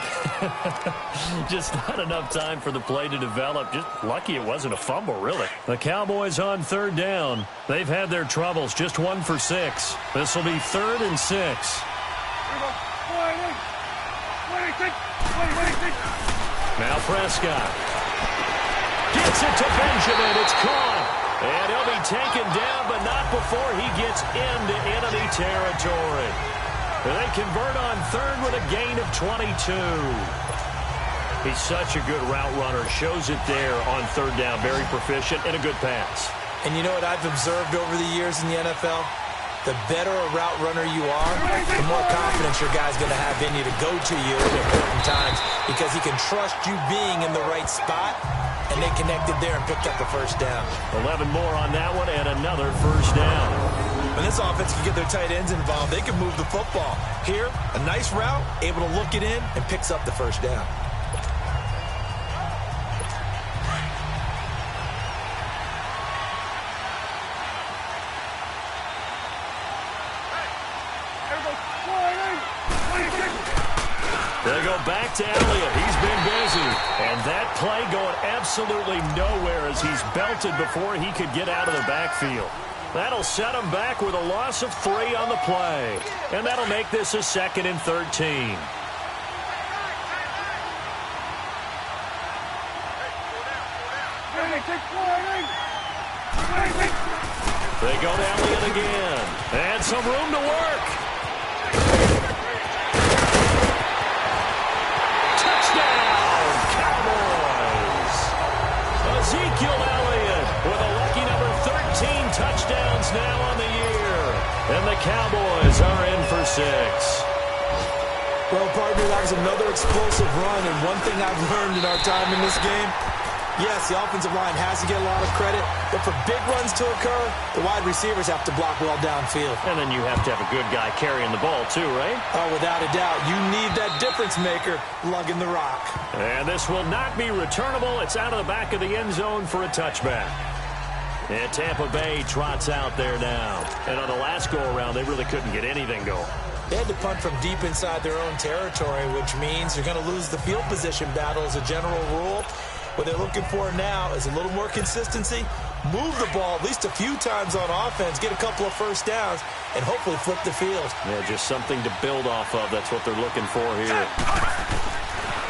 Speaker 1: Just not enough time for the play to develop. Just lucky it wasn't a fumble, really. The Cowboys on 3rd down. They've had their troubles. Just 1 for 6. This will be 3rd and 6. Now Prescott gets it to Benjamin. It's caught. And he'll be taken down, but not before he gets into enemy territory. They convert on 3rd with a gain of 22. He's such a good route runner. Shows it there on 3rd down. Very proficient and a good pass.
Speaker 2: And you know what I've observed over the years in the NFL? The better a route runner you are, the more confidence your guy's going to have in you to go to you at important times, because he can trust you being in the right spot, and they connected there and picked up a 1st down.
Speaker 1: 11 more on that one and another 1st down.
Speaker 2: When this offense can get their tight ends involved, they can move the football. Here, a nice route, able to look it in, and picks up the 1st down.
Speaker 1: They go back to Elliott. He's been busy. And that play going absolutely nowhere as he's belted before he could get out of the backfield. That'll set him back with a loss of 3 on the play. And that'll make this a 2nd and 13. They go to Elliott again. And some room to work. Touchdown, Cowboys. Ezekiel Elliott with a lucky number 13 touchdowns now on the year. And the Cowboys are in for 6.
Speaker 2: Well, partner, that was another explosive run, and one thing I've learned in our time in this game, Yes, the offensive line has to get a lot of credit, but for big runs to occur, the wide receivers have to block well downfield.
Speaker 1: And then you have to have a good guy carrying the ball too, right?
Speaker 2: Oh, without a doubt. You need that difference maker lugging the rock.
Speaker 1: And this will not be returnable. It's out of the back of the end zone for a touchback. And Tampa Bay trots out there now. And on the last go-around, they really couldn't get anything going.
Speaker 2: They had to punt from deep inside their own territory, which means you're going to lose the field position battle as a general rule. What they're looking for now is a little more consistency, move the ball at least a few times on offense, get a couple of first downs, and hopefully flip the field.
Speaker 1: Yeah, just something to build off of. That's what they're looking for here.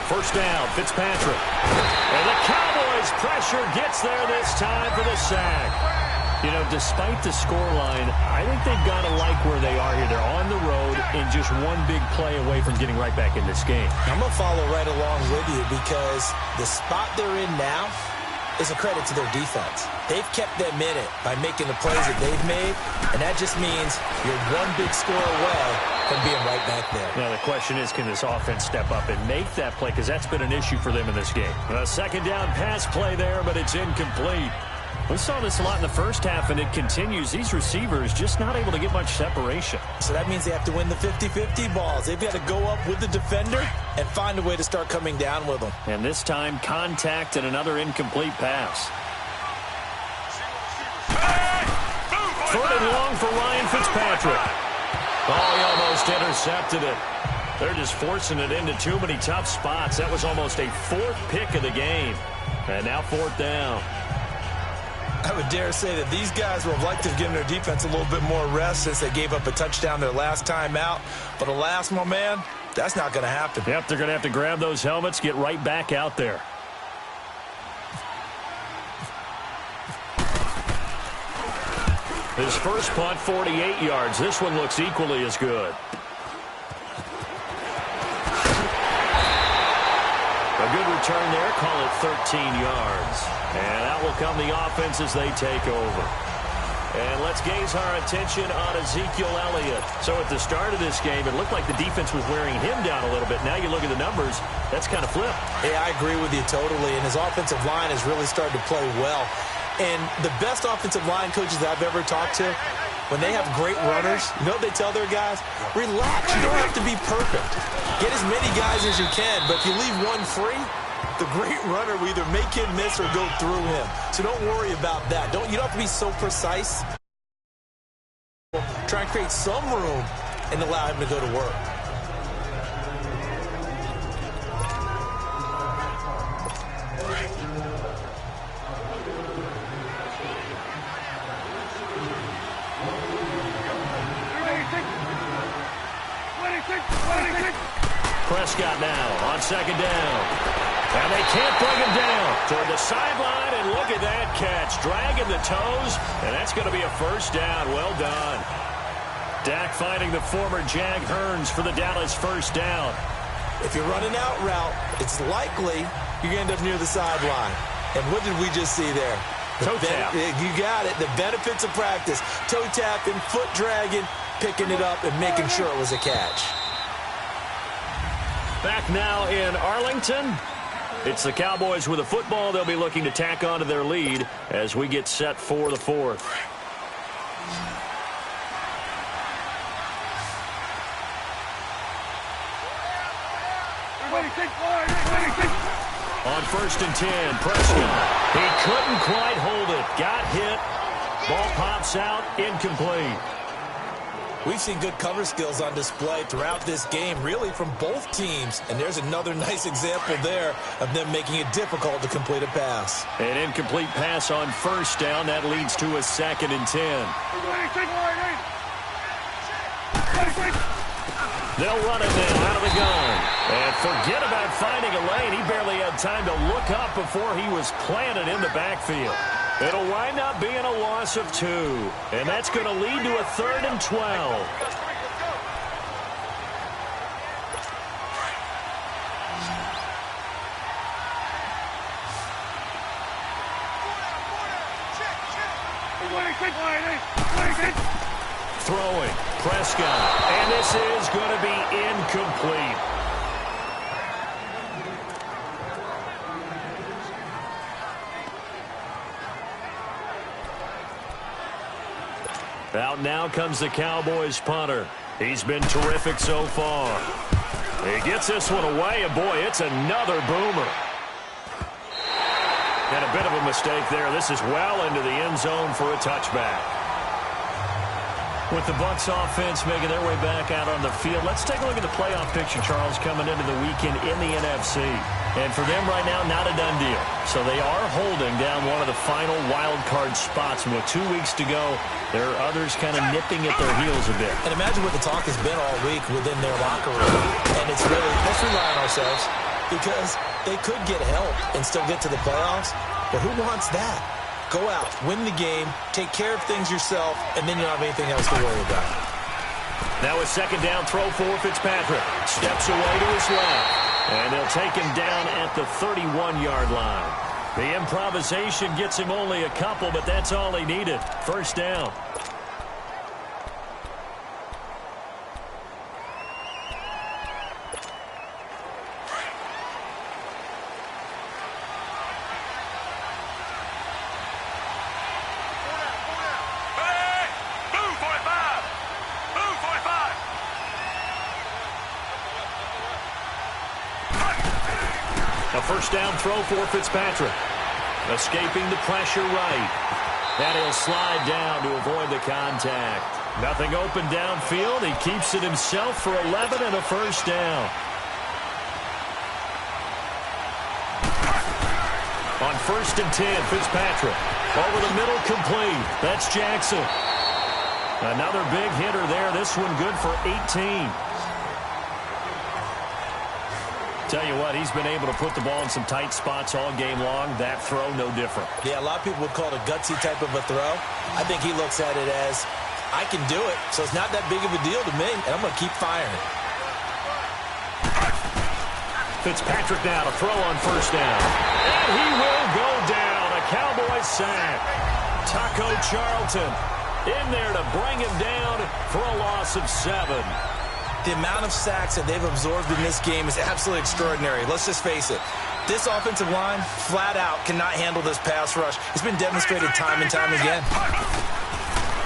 Speaker 1: First down, Fitzpatrick. And the Cowboys' pressure gets there this time for the sack. You know, despite the scoreline, I think they've got to like where they are here. They're on the road and just one big play away from getting right back in this game.
Speaker 2: I'm going to follow right along with you because the spot they're in now is a credit to their defense. They've kept them in it by making the plays that they've made, and that just means you're one big score away from being right back there.
Speaker 1: Now, the question is, can this offense step up and make that play? Because that's been an issue for them in this game. A second down pass play there, but it's incomplete. We saw this a lot in the first half, and it continues. These receivers just not able to get much separation.
Speaker 2: So that means they have to win the 50-50 balls. They've got to go up with the defender and find a way to start coming down with them.
Speaker 1: And this time, contact and another incomplete pass. Third and long for Ryan Fitzpatrick. Oh, he almost intercepted it. They're just forcing it into too many tough spots. That was almost a fourth pick of the game. And now fourth down.
Speaker 2: I would dare say that these guys would have liked to have given their defense a little bit more rest since they gave up a touchdown their last time out. But alas, my man, that's not going to happen.
Speaker 1: Yep, they're going to have to grab those helmets, get right back out there. His first punt, 48 yards. This one looks equally as good. A good return there, call it 13 yards. And out will come the offense as they take over. And let's gaze our attention on Ezekiel Elliott. So at the start of this game, it looked like the defense was wearing him down a little bit. Now you look at the numbers, that's kind of flipped.
Speaker 2: Yeah, I agree with you totally. And his offensive line has really started to play well. And the best offensive line coaches I've ever talked to, when they have great runners, you know what they tell their guys? Relax. You don't have to be perfect. Get as many guys as you can, but if you leave one free, the great runner will either make him miss or go through him. So don't worry about that. You don't have to be so precise. Try and create some room and allow him to go to work.
Speaker 1: Prescott now on second down. And they can't bring him down. Toward the sideline, and look at that catch. Dragging the toes, and that's going to be a first down. Well done. Dak finding the former Jag Hearns for the Dallas first down.
Speaker 2: If you're running out route, it's likely you're going to end up near the sideline. And what did we just see there?
Speaker 1: Toe tap.
Speaker 2: You got it. The benefits of practice. Toe tapping, foot dragging, picking it up, and making sure it was a catch.
Speaker 1: Back now in Arlington. It's the Cowboys with a football. They'll be looking to tack onto their lead as we get set for the fourth. On first and 10, Prescott. He couldn't quite hold it. Got hit. Ball pops out. Incomplete.
Speaker 2: We've seen good cover skills on display throughout this game, really from both teams. And there's another nice example there of them making it difficult to complete a pass.
Speaker 1: An incomplete pass on first down. That leads to a second and 10. They'll run it now out of the gun. And forget about finding a lane. He barely had time to look up before he was planted in the backfield. It'll wind up being a loss of 2. And that's going to lead to a 3rd and 12. Throwing, Prescott. And this is going to be incomplete. Out now comes the Cowboys punter. He's been terrific so far. He gets this one away, and boy, it's another boomer. And a bit of a mistake there. This is well into the end zone for a touchback. With the Bucs offense making their way back out on the field, let's take a look at the playoff picture, Charles, coming into the weekend in the NFC. And for them right now, not a done deal. So they are holding down one of the final wild card spots. And with 2 weeks to go, there are others kind of nipping at their heels a bit.
Speaker 2: And imagine what the talk has been all week within their locker room. And it's really, let's rely on ourselves, because they could get help and still get to the playoffs. But who wants that? Go out, win the game, take care of things yourself, and then you don't have anything else to worry about.
Speaker 1: Now a second down throw for Fitzpatrick. Steps away to his left. And they'll take him down at the 31-yard line. The improvisation gets him only a couple, but that's all he needed. First down. A first down throw for Fitzpatrick. Escaping the pressure right. And he'll slide down to avoid the contact. Nothing open downfield. He keeps it himself for 11 and a first down. On 1st and 10, Fitzpatrick. Over the middle, complete. That's Jackson. Another big hitter there. This one good for 18. Tell you what, he's been able to put the ball in some tight spots all game long. That throw, no different.
Speaker 2: Yeah, a lot of people would call it a gutsy type of a throw. I think he looks at it as, I can do it, so it's not that big of a deal to me, and I'm going to keep firing.
Speaker 1: Fitzpatrick now to throw on first down. And he will go down. A Cowboys sack. Taco Charlton in there to bring him down for a loss of 7.
Speaker 2: The amount of sacks that they've absorbed in this game is absolutely extraordinary. Let's just face it. This offensive line, flat out, cannot handle this pass rush. It's been demonstrated time and time again.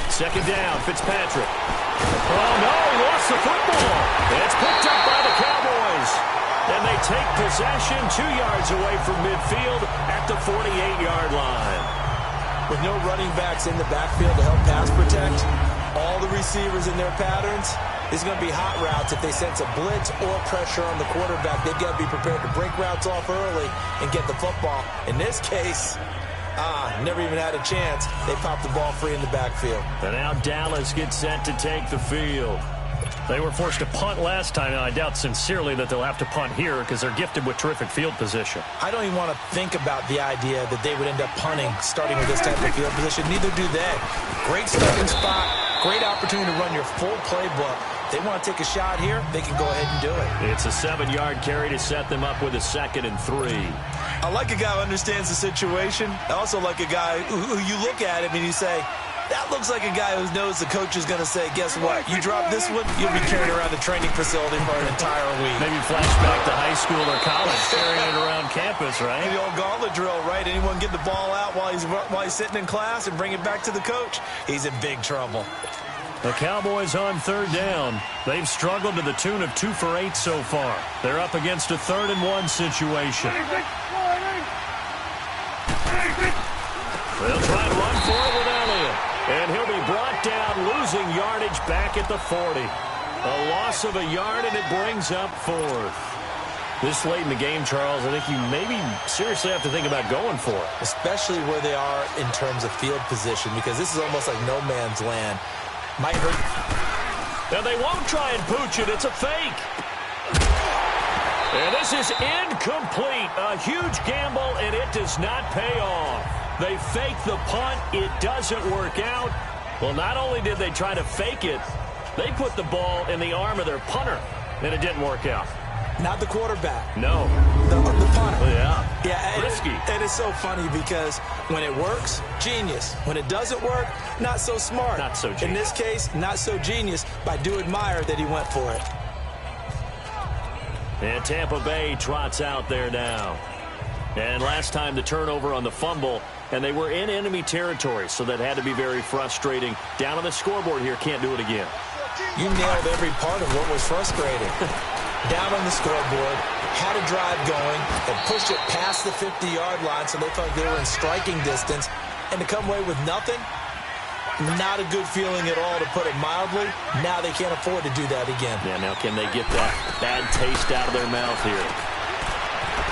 Speaker 1: Second down, Fitzpatrick. Oh, no, he lost the football. And it's picked up by the Cowboys. And they take possession 2 yards away from midfield at the 48-yard line.
Speaker 2: With no running backs in the backfield to help pass protect, all the receivers in their patterns, it's going to be hot routes. If they sense a blitz or pressure on the quarterback, they've got to be prepared to break routes off early and get the football. In this case, never even had a chance. They popped the ball free in the backfield.
Speaker 1: And now Dallas gets set to take the field. They were forced to punt last time, and I doubt sincerely that they'll have to punt here because they're gifted with terrific field position.
Speaker 2: I don't even want to think about the idea that they would end up punting starting with this type of field position. Neither do they. Great starting spot, great opportunity to run your full playbook. They want to take a shot here, they can go ahead and do it.
Speaker 1: It's a 7-yard carry to set them up with a 2nd and 3.
Speaker 2: I like a guy who understands the situation. I also like a guy who you look at him and you say, that looks like a guy who knows the coach is going to say, guess what? You drop this one, you'll be carrying around the training facility for an entire week.
Speaker 1: Maybe flashback to high school or college, carrying it around campus, right?
Speaker 2: The old gauntlet drill, right? Anyone get the ball out while he's sitting in class and bring it back to the coach? He's in big trouble.
Speaker 1: The Cowboys on 3rd down. They've struggled to the tune of 2 for 8 so far. They're up against a 3rd and 1 situation. They'll try and run for it with Elliott. And he'll be brought down, losing yardage back at the 40. A loss of a yard, and it brings up 4th. This late in the game, Charles, I think you maybe seriously have to think about going for it.
Speaker 2: Especially where they are in terms of field position, because this is almost like no man's land. Might hurt.
Speaker 1: And they won't try and pooch it. It's a fake. And this is incomplete. A huge gamble, and it does not pay off. They fake the punt. It doesn't work out. Well, not only did they try to fake it, they put the ball in the arm of their punter, and it didn't work out.
Speaker 2: Not the quarterback.
Speaker 1: No.
Speaker 2: The punter.
Speaker 1: Yeah.
Speaker 2: Yeah.
Speaker 1: Risky.
Speaker 2: And it's so funny because when it works, genius. When it doesn't work, not so smart.
Speaker 1: Not so genius.
Speaker 2: In this case, not so genius, but I do admire that he went for it.
Speaker 1: And Tampa Bay trots out there now. And last time the turnover on the fumble and they were in enemy territory, so that had to be very frustrating. Down on the scoreboard here, can't do it again.
Speaker 2: You nailed every part of what was frustrating. Down on the scoreboard, had a drive going, and pushed it past the 50-yard line so they thought they were in striking distance, and to come away with nothing, not a good feeling at all, to put it mildly. Now they can't afford to do that again.
Speaker 1: Yeah, now can they get that bad taste out of their mouth here?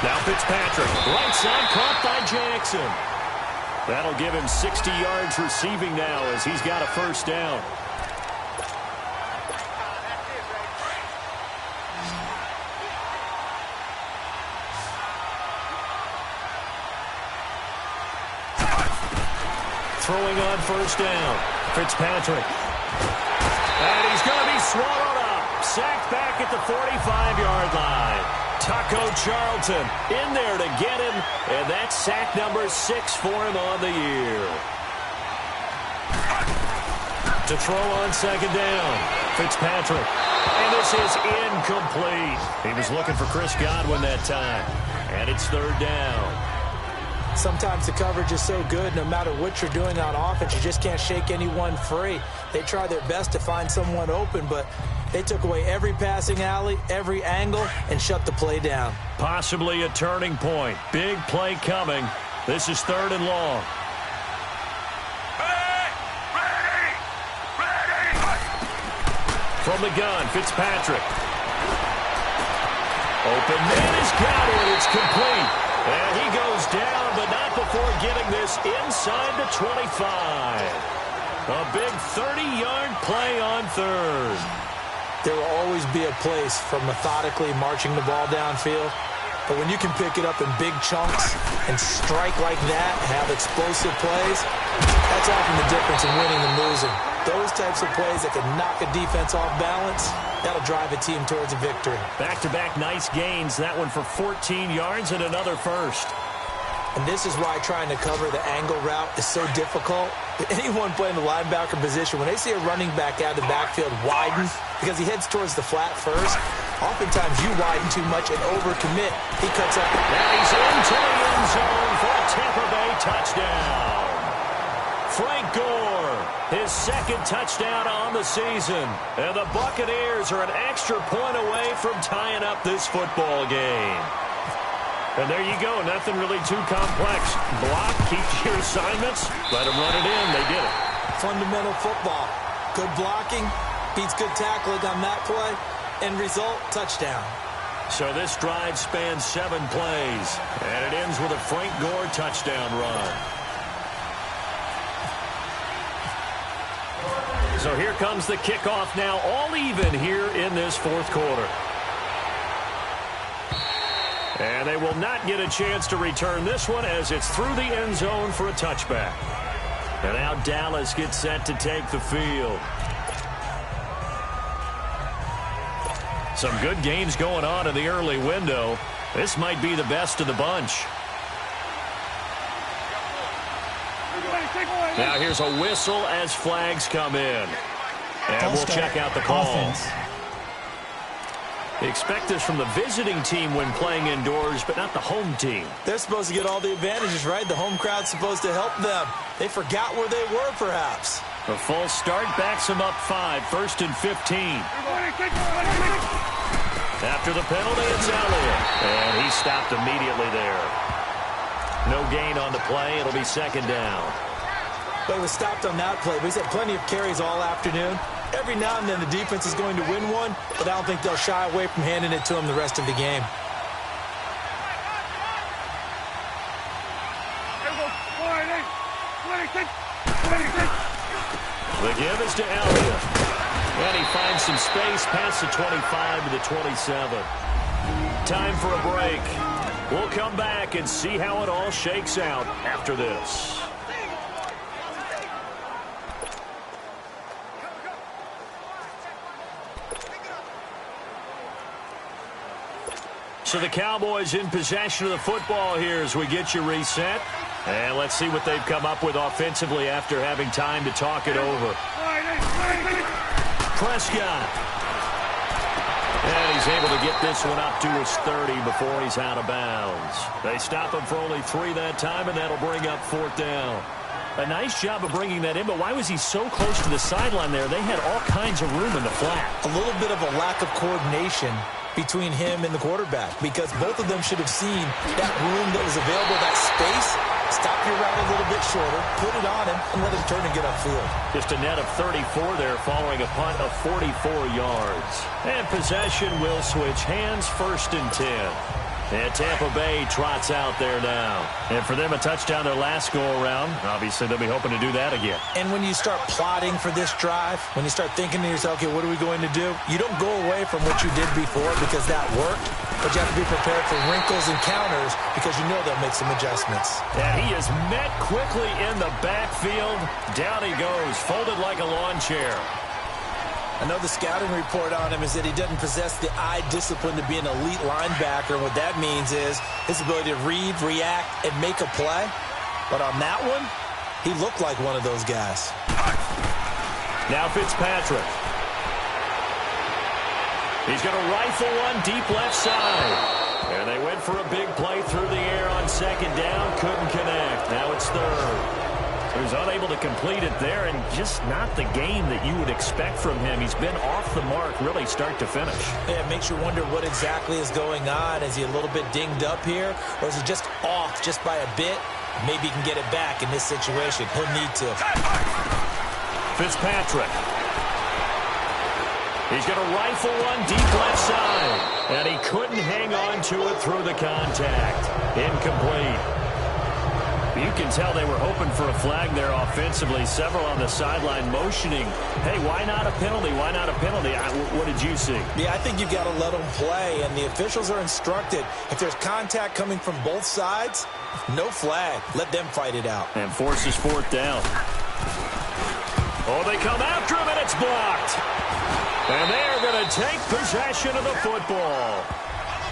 Speaker 1: Now Fitzpatrick, right side, caught by Jackson. That'll give him 60 yards receiving now as he's got a first down. Throwing on first down. Fitzpatrick. And he's going to be swallowed up. Sacked back at the 45-yard line. Taco Charlton in there to get him. And that's sack number 6 for him on the year. To throw on second down. Fitzpatrick. And this is incomplete. He was looking for Chris Godwin that time. And it's third down.
Speaker 2: Sometimes the coverage is so good, no matter what you're doing on offense, you just can't shake anyone free. They try their best to find someone open, but they took away every passing alley, every angle, and shut the play down.
Speaker 1: Possibly a turning point. Big play coming. This is third and long. From the gun, Fitzpatrick. Open man has got it. It's complete. And he goes down, but not before getting this inside the 25. A big 30-yard play on third.
Speaker 2: There will always be a place for methodically marching the ball downfield. But when you can pick it up in big chunks and strike like that and have explosive plays, that's often the difference in winning and losing. Those types of plays that can knock a defense off balance, that'll drive a team towards a victory.
Speaker 1: Back-to-back nice gains. That one for 14 yards and another first.
Speaker 2: And this is why trying to cover the angle route is so difficult. Anyone playing the linebacker position, when they see a running back out of the backfield widen because he heads towards the flat first, oftentimes you widen too much and overcommit. He cuts up.
Speaker 1: Now he's into the end zone for a Tampa Bay touchdown. Frank Gore, his second touchdown on the season. And the Buccaneers are an extra point away from tying up this football game. And there you go. Nothing really too complex. Block, keep your assignments, let them run it in. They did it.
Speaker 2: Fundamental football. Good blocking, beats good tackling on that play. End result, touchdown.
Speaker 1: So this drive spans 7 plays. And it ends with a Frank Gore touchdown run. So here comes the kickoff now, all even here in this fourth quarter. And they will not get a chance to return this one as it's through the end zone for a touchback. And now Dallas gets set to take the field. Some good games going on in the early window. This might be the best of the bunch. Now here's a whistle as flags come in. And we'll check out the call. Expect this from the visiting team when playing indoors, but not the home team.
Speaker 2: They're supposed to get all the advantages, right? The home crowd's supposed to help them. They forgot where they were, perhaps.
Speaker 1: A false start backs them up 5, 1st and 15. After the penalty, it's Elliott. And he stopped immediately there. No gain on the play. It'll be second down.
Speaker 2: But he was stopped on that play. But he's had plenty of carries all afternoon. Every now and then the defense is going to win one, but I don't think they'll shy away from handing it to him the rest of the game.
Speaker 1: The give is to Elliott. And he finds some space past the 25 to the 27. Time for a break. We'll come back and see how it all shakes out after this. So the Cowboys in possession of the football here as we get you reset. And let's see what they've come up with offensively after having time to talk it over. Prescott. And he's able to get this one up to his 30 before he's out of bounds. They stop him for only 3 that time, and that'll bring up 4th down. A nice job of bringing that in, but why was he so close to the sideline there? They had all kinds of room in the flat.
Speaker 2: A little bit of a lack of coordination between him and the quarterback, because both of them should have seen that room that was available, that space. Stop your route a little bit shorter, put it on him, and let him turn and get upfield.
Speaker 1: Just a net of 34 there following a punt of 44 yards. And possession will switch hands, 1st and 10. And Tampa Bay trots out there now. And for them, a touchdown their last go-around. Obviously, they'll be hoping to do that again.
Speaker 2: And when you start plotting for this drive, when you start thinking to yourself, okay, what are we going to do? You don't go away from what you did before because that worked, but you have to be prepared for wrinkles and counters because you know they'll make some adjustments.
Speaker 1: And he is met quickly in the backfield. Down he goes, folded like a lawn chair.
Speaker 2: I know the scouting report on him is that he doesn't possess the eye discipline to be an elite linebacker. What that means is his ability to read, react, and make a play. But on that one, he looked like one of those guys.
Speaker 1: Now Fitzpatrick. He's going to rifle one deep left side. And they went for a big play through the air on 2nd down. Couldn't connect. Now it's 3rd. He was unable to complete it there, and just not the game that you would expect from him. He's been off the mark really start to finish.
Speaker 2: Yeah, it makes you wonder what exactly is going on. Is he a little bit dinged up here, or is he just off just by a bit? Maybe he can get it back in this situation. He'll need to.
Speaker 1: Fitzpatrick. He's going to rifle one deep left side, and he couldn't hang on to it through the contact. Incomplete. You can tell they were hoping for a flag there offensively. Several on the sideline motioning, hey, why not a penalty? Why not a penalty? What did you see?
Speaker 2: Yeah, I think you've got to let them play, and the officials are instructed. If there's contact coming from both sides, no flag. Let them fight it out.
Speaker 1: And forces 4th down. Oh, they come after him, and it's blocked. And they're going to take possession of the football.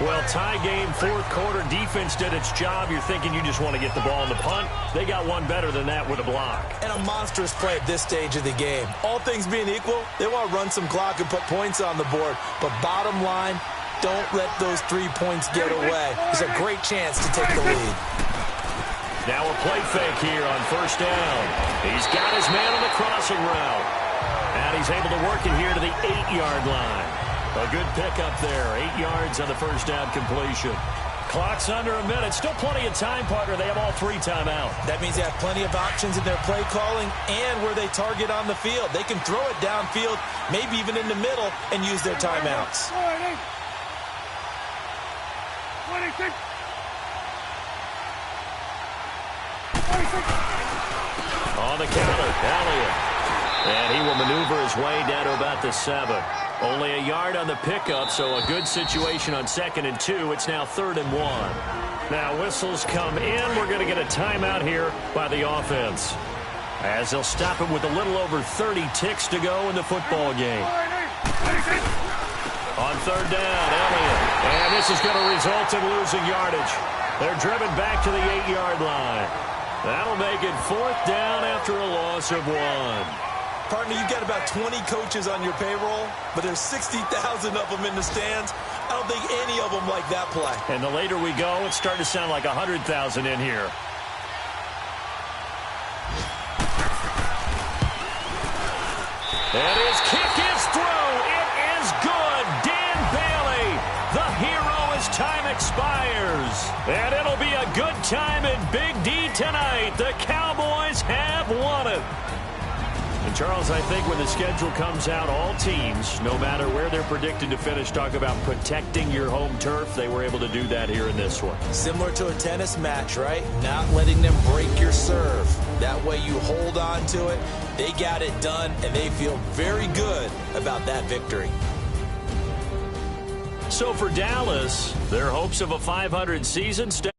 Speaker 1: Well, tie game, 4th quarter. Defense did its job. You're thinking you just want to get the ball in the punt. They got one better than that with a block.
Speaker 2: And a monstrous play at this stage of the game. All things being equal, they want to run some clock and put points on the board. But bottom line, don't let those 3 points get away. There's a great chance to take the lead.
Speaker 1: Now a play fake here on 1st down. He's got his man on the crossing route. And he's able to work it here to the 8-yard line. A good pickup there. 8 yards on the 1st down completion. Clock's under a minute. Still plenty of time, partner. They have all 3 timeout.
Speaker 2: That means they have plenty of options in their play calling and where they target on the field. They can throw it downfield, maybe even in the middle, and use their timeouts.
Speaker 4: 26.
Speaker 1: On the counter, Elliott. And he will maneuver his way down to about the 7. Only a yard on the pickup, so a good situation on 2nd and 2. It's now 3rd and 1. Now whistles come in. We're going to get a timeout here by the offense, as they'll stop him with a little over 30 ticks to go in the football game. On 3rd down, Elliott. And this is going to result in losing yardage. They're driven back to the 8-yard line. That'll make it 4th down after a loss of 1.
Speaker 2: Partner, you've got about 20 coaches on your payroll, but there's 60,000 of them in the stands. I don't think any of them like that play.
Speaker 1: And the later we go, it's starting to sound like 100,000 in here. And his kick is through. It is good. Dan Bailey, the hero as time expires. And it'll be a good time in Big D tonight. The Cowboys have won it. And Charles, I think when the schedule comes out, all teams, no matter where they're predicted to finish, talk about protecting your home turf. They were able to do that here in this one.
Speaker 2: Similar to a tennis match, right? Not letting them break your serve. That way you hold on to it. They got it done, and they feel very good about that victory.
Speaker 1: So for Dallas, their hopes of a 500 season stay